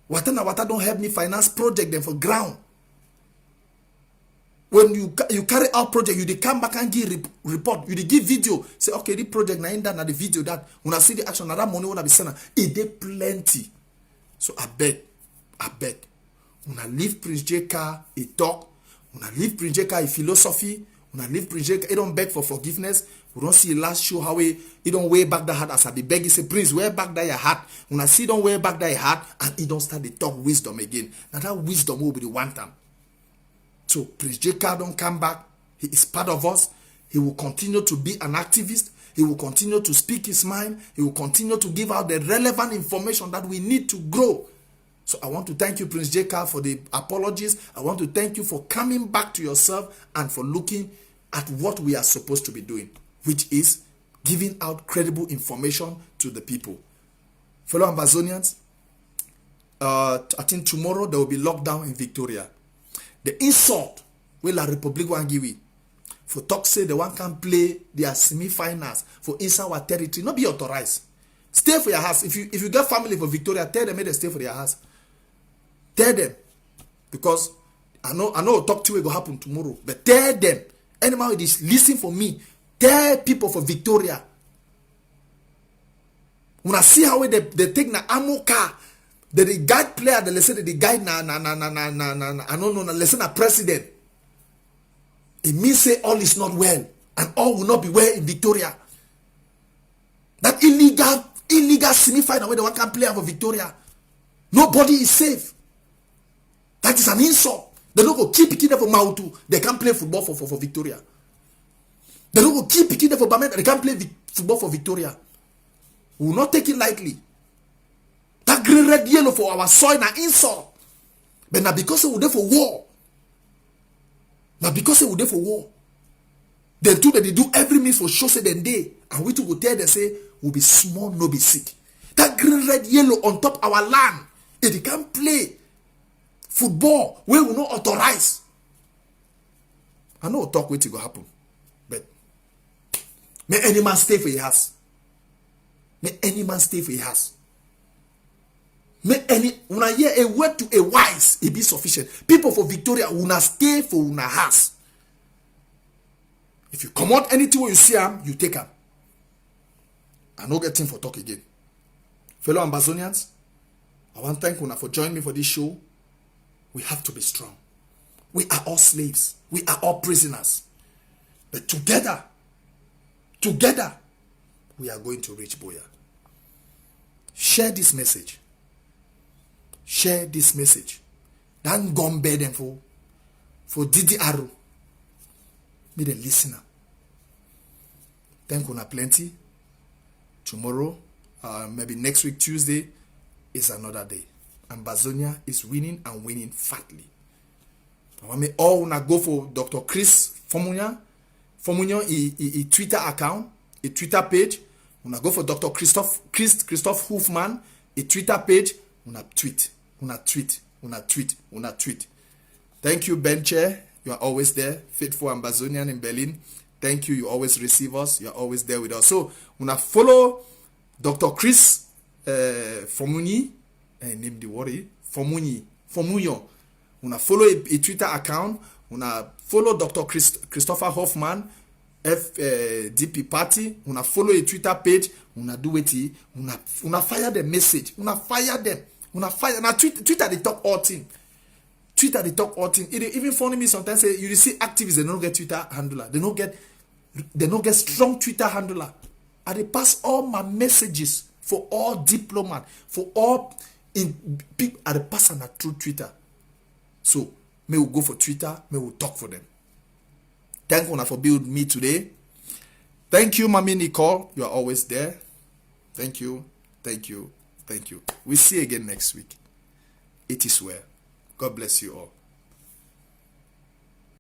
Wata na Wata don't help me finance project them for ground. When you carry out project, you come back and give report. You give video. Say, okay, this project now in that, now the video that when I see the action, now that money wanna be sent. It dey plenty. So I beg. When I leave Prince J car, a talk. When I leave Prince J car, a philosophy. When I leave Prince J, he don't beg for forgiveness. We don't see last show how he don't wear back the heart as I be beg. He say, Prince, wear back that your heart. When I see don't wear back that your heart, and he don't start the talk wisdom again. Now that wisdom will be the one time. So Prince J don't come back. He is part of us. He will continue to be an activist. He will continue to speak his mind. He will continue to give out the relevant information that we need to grow. So I want to thank you, Prince J. for the apologies. I want to thank you for coming back to yourself and for looking at what we are supposed to be doing, which is giving out credible information to the people. Fellow Amazonians, I think tomorrow there will be lockdown in Victoria. The insult where La Republique want give it. For talk say the one can play their semi-finals for inside our territory, not be authorized. Stay for your house. If you get family for Victoria, tell them they stay for their house. Tell them, because I know talk to you will happen tomorrow. But tell them, anyone it is listen for me. Tell people for Victoria. When I see how they take na ammo car, the guide player, they say the guide I don't know, listen na president. It means say all is not well, and all will not be well in Victoria. That illegal semi-final where the one can play for Victoria. Nobody is safe. That is an insult. They don't go keep picking for Mautu. They can't play football for Victoria. They don't go keep picking for Bamenda. They can't play football for Victoria. We will not take it lightly. That green, red, yellow for our soil na insult. But now because we're there for war. Now because we're there for war. Then too that they do every means for show say them day. And we too go tell them say we'll be small, no be sick. That green, red, yellow on top our land. If they can't play football, we will not authorize. I know talk wait to go happen. But may any man stay for your house. May any man stay for your house. May any when I hear a word to a wise, it be sufficient. People for Victoria will not stay for una house. If you come out anything where you see them, you take them. I no get time for talk again. Fellow Amazonians, I want to thank una for joining me for this show. We have to be strong. We are all slaves. We are all prisoners. But together, we are going to reach Boya. Share this message. Share this message. Don't go and bed them for DDR. Be the listener. Thank you plenty. Tomorrow, maybe next week, Tuesday, is another day. Ambazonia is winning and winning fatly. I want me all na go for Dr. Chris Fomunyoh. Fomunyoh, a Twitter account, a Twitter page. Una go for Dr. Christopp Hoffman, a Twitter page. Una tweet. Thank you, Ben Chair. You are always there. Faithful Ambazonian in Berlin. Thank you. You always receive us. You are always there with us. So, una follow Dr. Chris Fomunyoh. Name the worry. Fomunyoh. Una follow a Twitter account. Una follow Dr. Christopher Hoffman, DP party. Una follow a Twitter page. Una do it. Una fire the message. Una fire them. Una fire. Now Twitter they talk all thing. Twitter they talk all thing. It even funny me sometimes say you see activists they don't get Twitter handler. They don't get strong Twitter handler. I they pass all my messages for all diplomats, for all in people at the person through Twitter. So may we go for Twitter, may we talk for them. Thank you for being with me today. Thank you, Mami Nicole. You are always there. Thank you. We see you again next week. It is well. God bless you all.